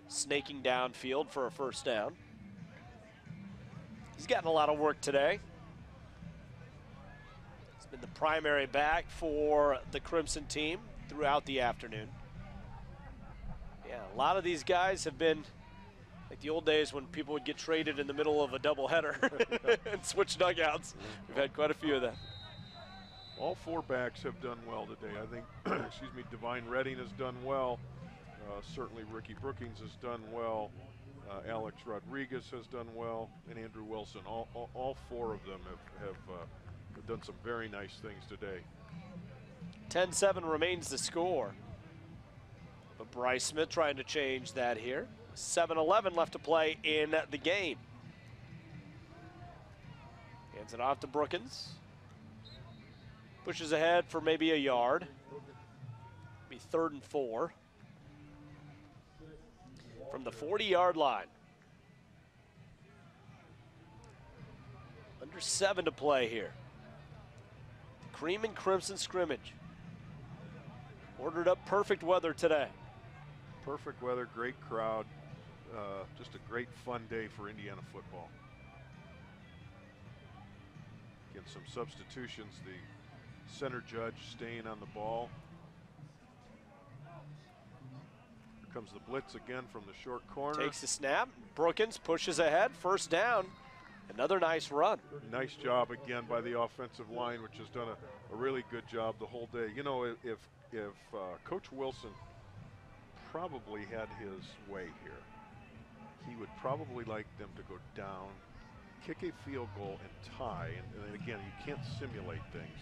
snaking downfield for a first down. He's gotten a lot of work today. He's been the primary back for the Crimson team throughout the afternoon. Yeah, a lot of these guys have been like the old days when people would get traded in the middle of a doubleheader and switch dugouts. We've had quite a few of that. All four backs have done well today. I think, excuse me, Divine Redding has done well. Certainly Ricky Brookins has done well. Alex Rodriguez has done well, and Andrew Wilson. All four of them have done some very nice things today. 10-7 remains the score. But Bryce Smith trying to change that here. 7:11 left to play in the game. Hands it off to Brookins. Pushes ahead for maybe a yard. Be 3rd and 4. From the 40-yard line. Under 7 to play here. The Cream and Crimson scrimmage. Ordered up perfect weather today. Perfect weather, great crowd. Just a great fun day for Indiana football. Again, some substitutions. The center judge staying on the ball. Here comes the blitz again from the short corner. Takes the snap. Brookins pushes ahead. First down. Another nice run. Nice job again by the offensive line, which has done a really good job the whole day. You know, if Coach Wilson probably had his way here, he would probably like them to go down kick a field goal and tie, and then again, you can't simulate things.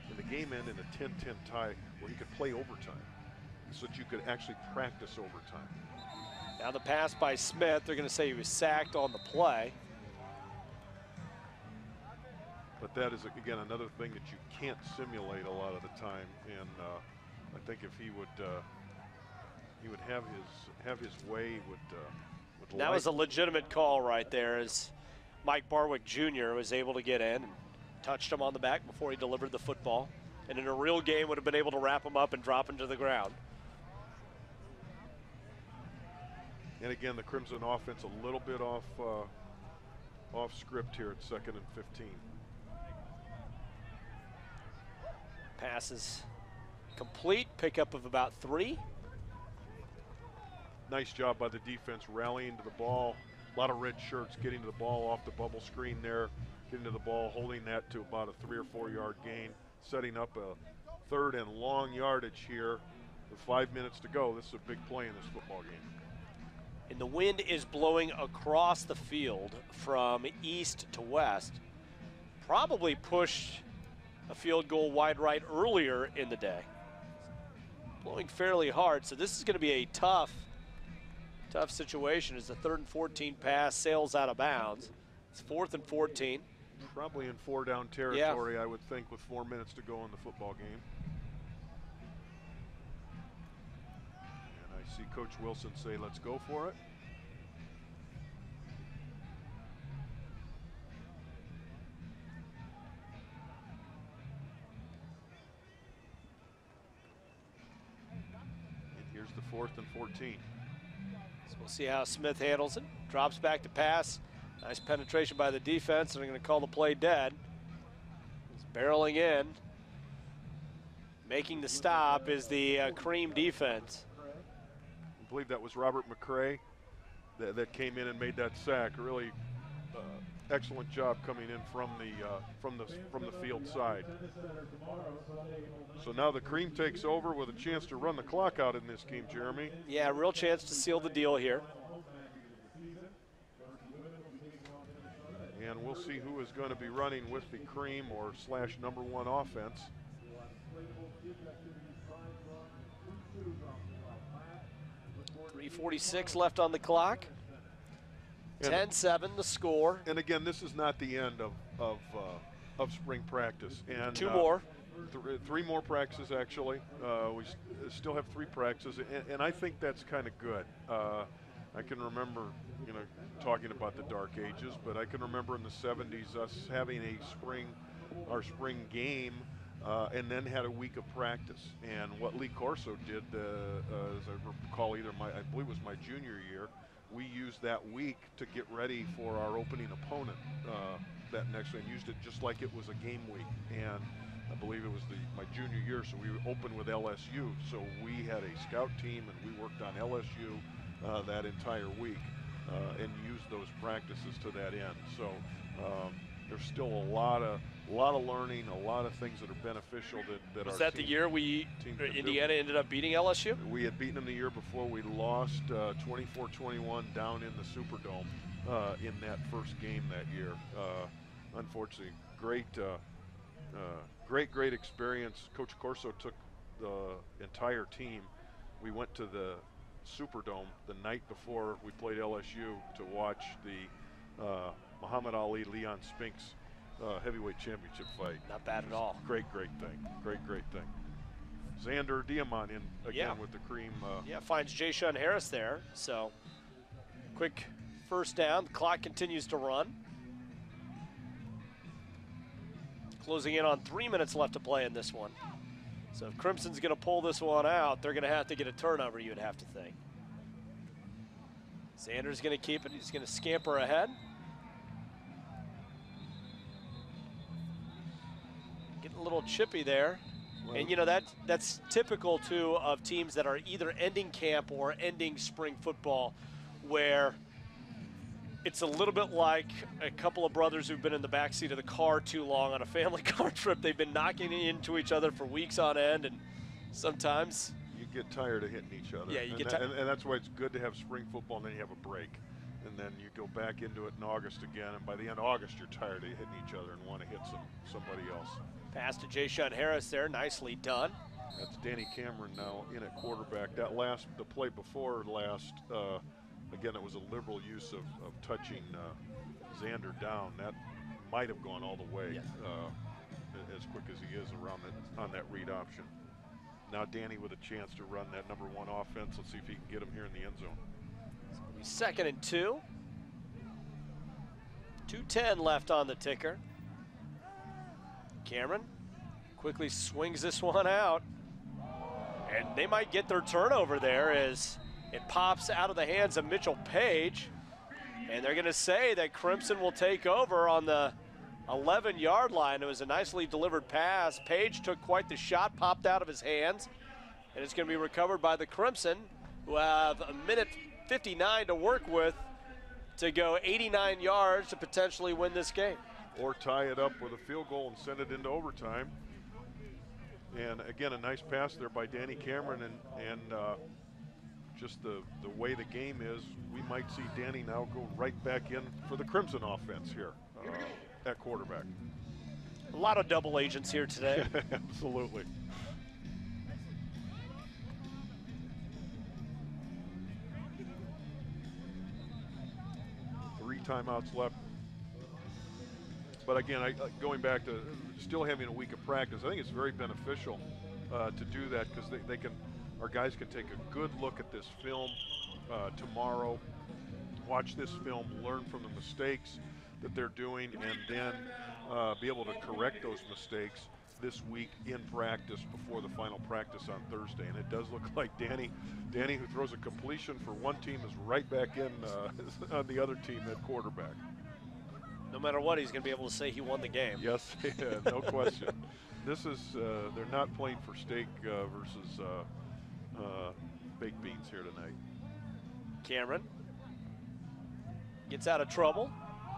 And the game ended in a 10-10 tie where he could play overtime, so that you could actually practice overtime. Now the pass by Smith, they're going to say he was sacked on the play. But that is, again, another thing that you can't simulate a lot of the time. And I think if he would have his way, would That was a legitimate call right there, as Mike Barwick Jr. was able to get in and touched him on the back before he delivered the football. And in a real game would have been able to wrap him up and drop him to the ground. And again, the Crimson offense a little bit off script here at 2nd and 15. Passes complete, pickup of about 3. Nice job by the defense rallying to the ball. A lot of red shirts getting to the ball off the bubble screen there, getting to the ball, holding that to about a 3 or 4 yard gain, setting up a 3rd and long yardage here with 5 minutes to go. This is a big play in this football game. And the wind is blowing across the field from east to west. Probably pushed a field goal wide right earlier in the day. Blowing fairly hard, so this is going to be a tough situation as the 3rd and 14 pass sails out of bounds. It's 4th and 14. Probably in 4-down territory, yeah. I would think, with 4 minutes to go in the football game. See Coach Wilson say, let's go for it. And here's the 4th and 14. So we'll see how Smith handles it. Drops back to pass. Nice penetration by the defense, and they're going to call the play dead. He's barreling in. Making the stop is the Cream defense. I believe that was Robert McCray that came in and made that sack. Really excellent job coming in from the field side. So now the Cream takes over with a chance to run the clock out in this game, Jeremy. Yeah, real chance to seal the deal here. And we'll see who is going to be running with the Cream or / number 1 offense. .346 left on the clock. 10-7 the score. And again, this is not the end of spring practice. And 2 more. 3 more practices, actually. We still have 3 practices, and I think that's kind of good. I can remember, talking about the dark ages, but I can remember in the 70s us having our spring game, and then had a week of practice. And what Lee Corso did, as I recall, I believe it was my junior year, we used that week to get ready for our opening opponent that next week, and used it just like it was a game week. And I believe it was my junior year, so we opened with LSU. So we had a scout team, and we worked on LSU that entire week and used those practices to that end. So there's still a lot of learning, a lot of things that are beneficial that Was that the year Indiana ended up beating LSU? We had beaten them the year before. We lost 24-21 down in the Superdome in that first game that year. Unfortunately, great experience. Coach Corso took the entire team. We went to the Superdome the night before we played LSU to watch the Muhammad Ali Leon Spinks heavyweight championship fight. Not bad at all. Great thing. Great thing. Xander Diamond in again with the Cream. Finds Jay-Shun Harris there. So quick first down. The clock continues to run. Closing in on 3 minutes left to play in this one. So if Crimson's going to pull this one out, they're going to have to get a turnover, you would have to think. Xander's going to keep it. He's going to scamper ahead. Getting a little chippy there. Well, and that's typical too of teams that are either ending camp or ending spring football, where it's a little bit like a couple of brothers who've been in the backseat of the car too long on a family car trip. They've been knocking into each other for weeks on end, and sometimes you get tired of hitting each other. Yeah, you get tired. And that's why it's good to have spring football, and then you have a break. and then you go back into it in August again, and by the end of August you're tired of hitting each other and want to hit somebody else. Pass to Jay-Shun Harris there, nicely done. That's Danny Cameron now in at quarterback. The play before last, again, it was a liberal use of touching Xander down. That might have gone all the way. Yes. As quick as he is around on that read option. Now Danny with a chance to run that number 1 offense. Let's see if he can get him here in the end zone. 2nd and 2. 2:10 left on the ticker. Cameron quickly swings this one out. And they might get their turnover there as it pops out of the hands of Mitchell Page. And they're going to say that Crimson will take over on the 11-yard line. It was a nicely delivered pass. Page took quite the shot, popped out of his hands, and it's going to be recovered by the Crimson, who have a minute 59 to work with to go 89 yards to potentially win this game. Or tie it up with a field goal and send it into overtime. And again, a nice pass there by Danny Cameron, and just the way the game is, we might see Danny now go right back in for the Crimson offense here. At quarterback. A lot of double agents here today. Absolutely. Three timeouts left. But again, going back to still having a week of practice, I think it's very beneficial to do that, because our guys can take a good look at this film tomorrow, watch this film, learn from the mistakes that they're doing, and then be able to correct those mistakes this week in practice before the final practice on Thursday. And it does look like Danny who throws a completion for one team is right back in on the other team at quarterback. No matter what, he's going to be able to say he won the game. Yes, no question. This is, they're not playing for steak versus baked beans here tonight. Cameron gets out of trouble.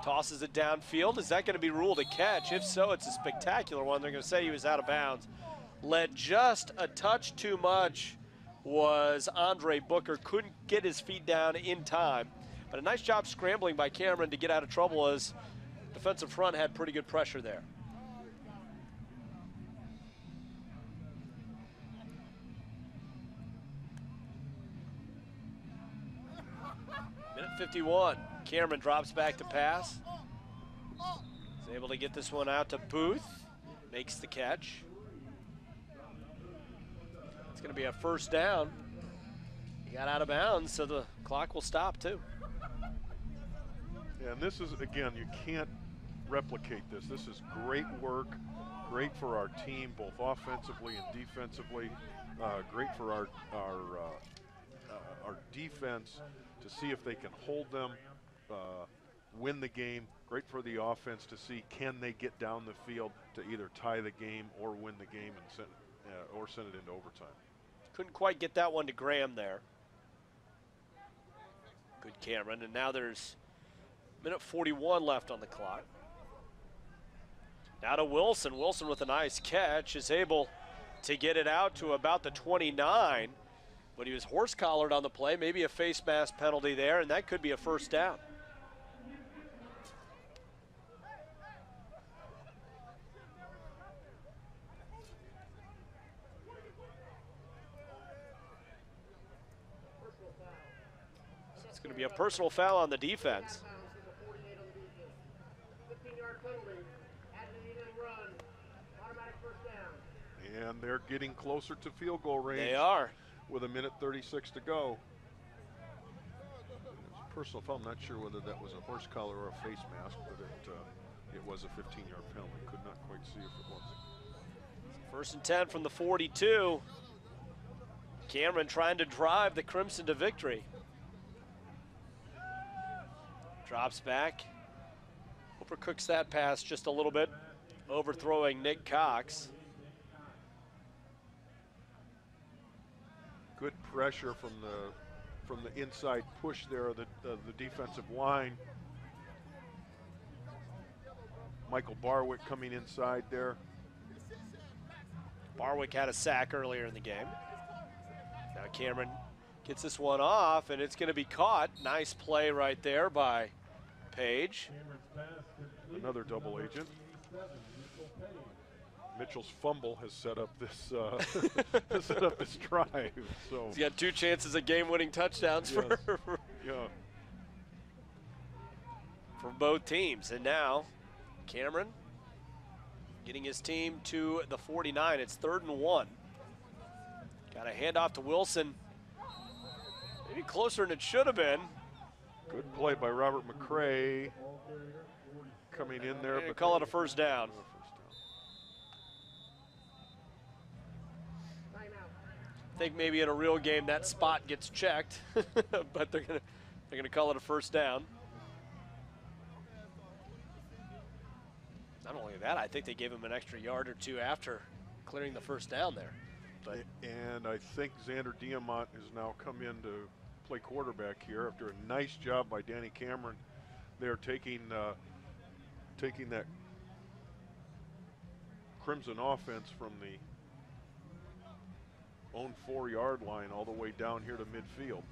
Tosses it downfield. Is that going to be ruled a catch? If so, it's a spectacular one. They're going to say he was out of bounds. Led just a touch too much was Andre Booker. Couldn't get his feet down in time. But a nice job scrambling by Cameron to get out of trouble, as defensive front had pretty good pressure there. Minute 51. Cameron drops back to pass. He's able to get this one out to Booth. Makes the catch. It's going to be a first down. He got out of bounds, so the clock will stop too. Yeah, and this is, again, you can't replicate this. This is great work, great for our team, both offensively and defensively. Great for our defense to see if they can hold them, win the game. Great for the offense to see, can they get down the field to either tie the game or win the game and send it into overtime. Couldn't quite get that one to Graham there. Good Cameron, and now there's minute 41 left on the clock. Now to Wilson. Wilson with a nice catch is able to get it out to about the 29, but he was horse collared on the play. Maybe a face mask penalty there, and that could be a first down. So it's going to be a personal foul on the defense. 15-yard penalty, added an even run, automatic first down. And they're getting closer to field goal range. They are. With a minute 36 to go. Personal foul, I'm not sure whether that was a horse collar or a face mask, but it was a 15-yard penalty. Could not quite see if it was. First and 10 from the 42. Cameron trying to drive the Crimson to victory. Drops back. Overcooks that pass just a little bit, overthrowing Nick Cox. Good pressure from the inside push there of the defensive line. Michael Barwick coming inside there. Barwick had a sack earlier in the game. Now Cameron Gets this one off, and it's going to be caught. Nice play right there by Page. Cameron's pass complete. Another double Number agent. 87, Mitchell Page. Mitchell's fumble has set up this this drive. So He's got 2 chances at game-winning touchdowns Yes. for yeah, both teams. And now Cameron getting his team to the 49. It's 3rd and 1. Got a handoff to Wilson. Maybe closer than it should have been. good play by Robert McCray Ball carrier, 40. coming in there. They call it a first down. Timeout. I think maybe in a real game that spot gets checked, but they're gonna call it a first down. Not only that, I think they gave him an extra yard or 2 after clearing the first down there. But And I think Xander Diamant has now come in to play quarterback here after a nice job by Danny Cameron. They're taking that Crimson offense from the own 4-yard line all the way down here to midfield.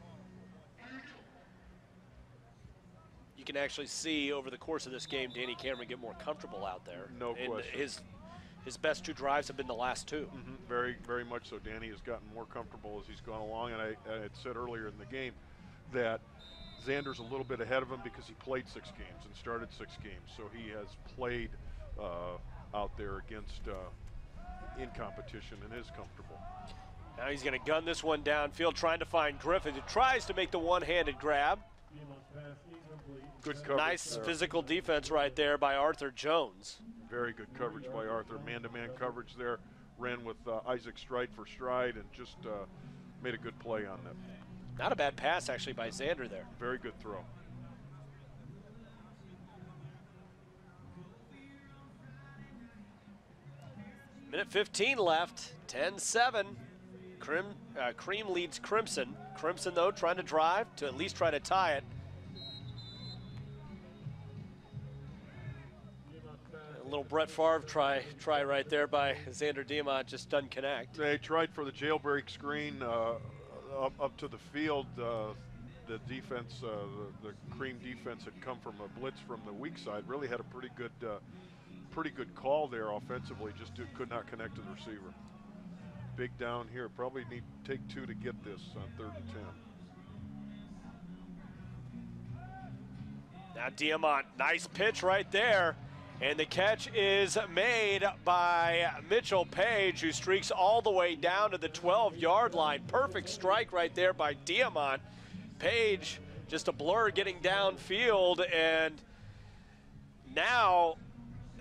you can actually see over the course of this game, Danny Cameron get more comfortable out there. No and question. His best 2 drives have been the last 2. Very, very much so. Danny has gotten more comfortable as he's gone along, and I had said earlier in the game that Xander's a little bit ahead of him because he played 6 games and started 6 games, so he has played out there against in competition and is comfortable. Now he's going to gun this one downfield, trying to find Griffin. He tries to make the one-handed grab. Diamant's pass incomplete. Good coverage. Nice there. physical defense right there by Arthur Jones. Very good coverage by Arthur. Man-to-man coverage there. Ran with Isaac stride for stride and just made a good play on that. Not a bad pass, actually, by Xander there. Very good throw. Minute 15 left, 10-7. Cream leads Crimson. Crimson, though, trying to drive to at least try to tie it. Diamant's pass A little Brett Favre try right there by Xander Diamant, just doesn't connect. They tried for the jailbreak screen up to the field. The defense, the Cream defense had come from a blitz from the weak side. Really had a pretty good call there offensively. Just could not connect to the receiver. Big down here. Probably need to take 2 to get this on 3rd and 10. Now Diamant, nice pitch right there. And the catch is made by Mitchell Page, who streaks all the way down to the 12-yard line. Perfect strike right there by Diamant. Page, just a blur getting downfield, and now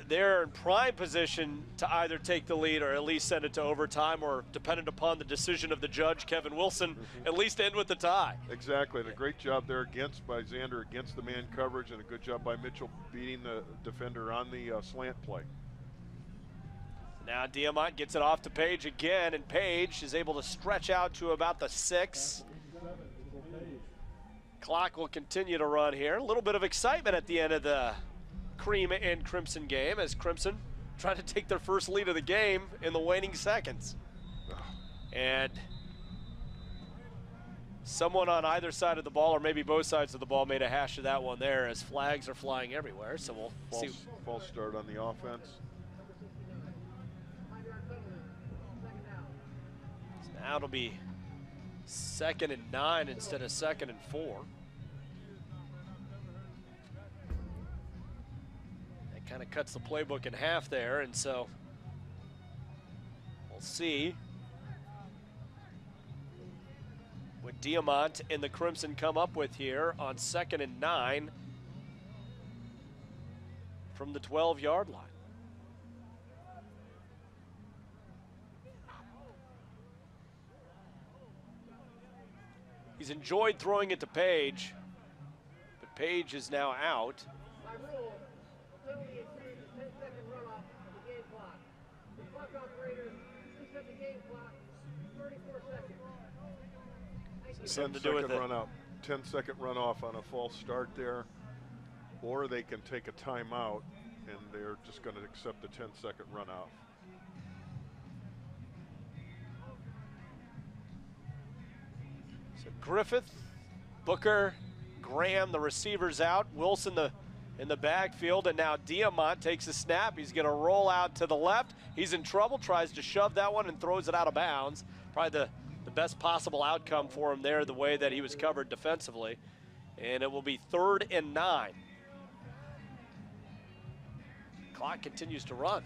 they're in prime position to either take the lead or at least send it to overtime, or, dependent upon the decision of the judge, Kevin Wilson, at least end with the tie. Exactly, and a great job there by Xander against the man coverage, and a good job by Mitchell beating the defender on the slant play. Now Diamant gets it off to Page again, and Page is able to stretch out to about the 6. 87, Mitchell Page. Clock will continue to run here. A little bit of excitement at the end of the Cream and Crimson game as Crimson try to take their first lead of the game in the waning seconds. And someone on either side of the ball, or maybe both sides of the ball, made a hash of that one there as flags are flying everywhere. So we'll see. False start on the offense. 5-yard penalty. Second down. So now it'll be 2nd and 9 instead of 2nd and 4. That kind of cuts the playbook in half there, and so we'll see what Diamant and the Crimson come up with here on 2nd and 9 from the 12-yard line. He's enjoyed throwing it to Page, but Page is now out. By rule, a penalty ensues a 10-second runoff of the game clock. The clock operator, please set the game clock 34 seconds. Thank you. Something to do with 10-second it. run out. 10-second runoff on a false start there, or they can take a timeout, and they're just going to accept the 10-second runoff. So So Griffith, Booker, Graham, the receivers out. Wilson in the backfield, and now Diamont takes a snap. He's going to roll out to the left. He's in trouble, tries to shove that one and throws it out of bounds. Probably the best possible outcome for him there, the way that he was covered defensively. And it will be 3rd and 9. Clock continues to run.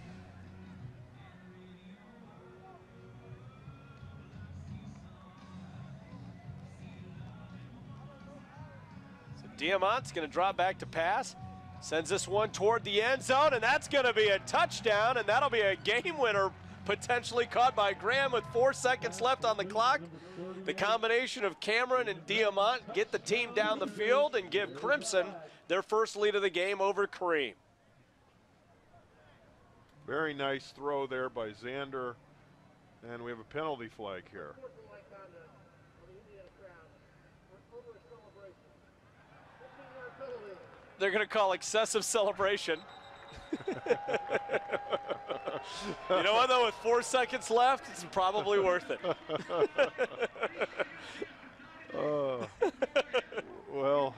So Diamant's going to drop back to pass. Sends this one toward the end zone, and that's going to be a touchdown, and that'll be a game winner potentially caught by Graham with 4 seconds left on the clock. The combination of Cameron and Diamant get the team down the field and give Crimson their first lead of the game over Kareem. Very nice throw there by Xander, and we have a penalty flag here. They're going to call excessive celebration. You know what, though? With 4 seconds left, it's probably worth it. Well.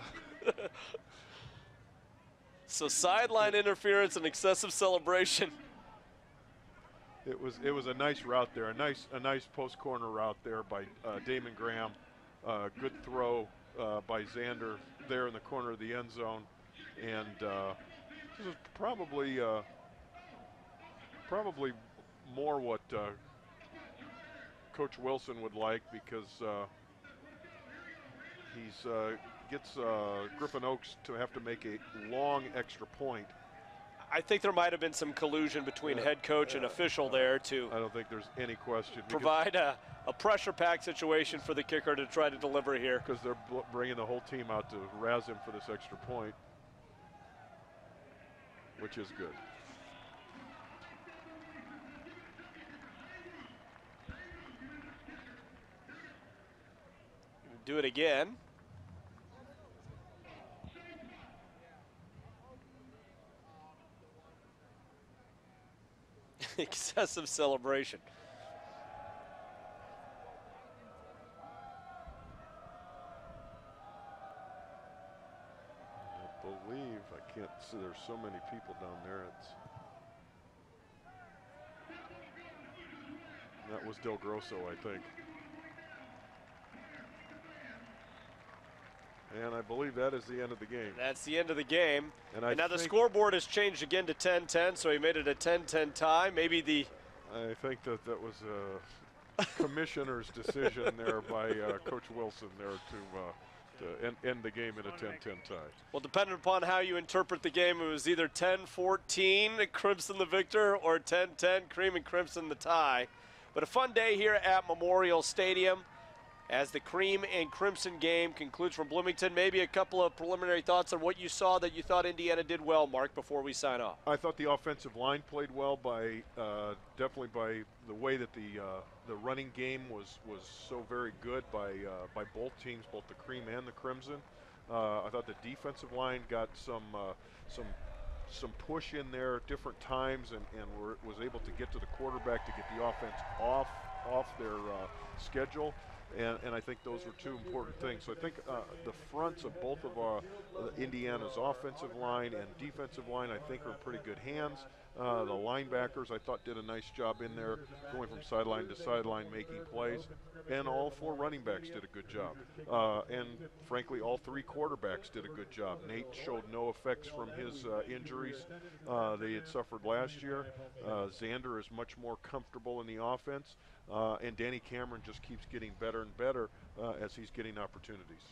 So sideline interference and excessive celebration. It was a nice route there, a nice post corner route there by Damon Graham. Good throw by Xander there in the corner of the end zone, and this is probably more what Coach Wilson would like, because he's gets Griffin Oaks to have to make a long extra point. I think there might have been some collusion between head coach and official there to I don't think there's any question. Provide a pressure pack situation for the kicker to try to deliver here. Because they're bringing the whole team out to razz him for this extra point, which is good. Do it again. Excessive celebration. I believe, I can't see, there's so many people down there. That was Del Grosso, I think. And I believe that is the end of the game. That's the end of the game. And now the scoreboard has changed again to 10-10, so he made it a 10-10 tie. Maybe I think that was a commissioner's decision there by Coach Wilson there to end the game in a 10-10 tie. Well, depending upon how you interpret the game, it was either 10-14, Crimson the victor, or 10-10, Cream and Crimson the tie. But a fun day here at Memorial Stadium as the Cream and Crimson game concludes from Bloomington. Maybe a couple of preliminary thoughts on what you saw that you thought Indiana did well, Mark, before we sign off. I thought the offensive line played well by definitely by the way that the running game was so very good by both teams, both the Cream and the Crimson. I thought the defensive line got some push in there at different times and was able to get to the quarterback to get the offense off their schedule. And I think those were two important things. So I think the fronts of both of our Indiana's offensive line and defensive line, I think, are in pretty good hands. The linebackers, I thought, did a nice job in there, going from sideline to sideline, making plays. And all four running backs did a good job. And frankly, all three quarterbacks did a good job. Nate showed no effects from his injuries they had suffered last year. Xander is much more comfortable in the offense. And Danny Cameron just keeps getting better and better as he's getting opportunities.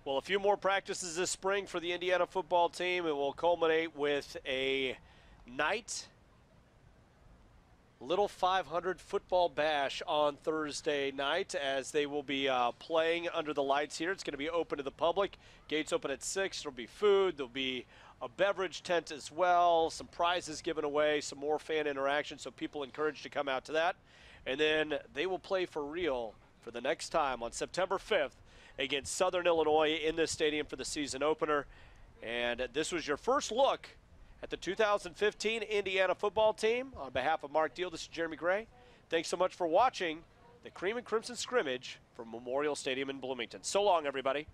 Well, a few more practices this spring for the Indiana football team. It will culminate with a night Little 500 football bash on Thursday night as they will be playing under the lights here. It's going to be open to the public. Gates open at 6. There'll be food. There'll be a beverage tent as well. Some prizes given away. Some more fan interaction, so people encouraged to come out to that. And then they will play for real for the next time on September 5th against Southern Illinois in this stadium for the season opener. And this was your first look at the 2015 Indiana football team. On behalf of Mark Deal, this is Jeremy Gray. Thanks so much for watching the Cream and Crimson scrimmage from Memorial Stadium in Bloomington. So long, everybody.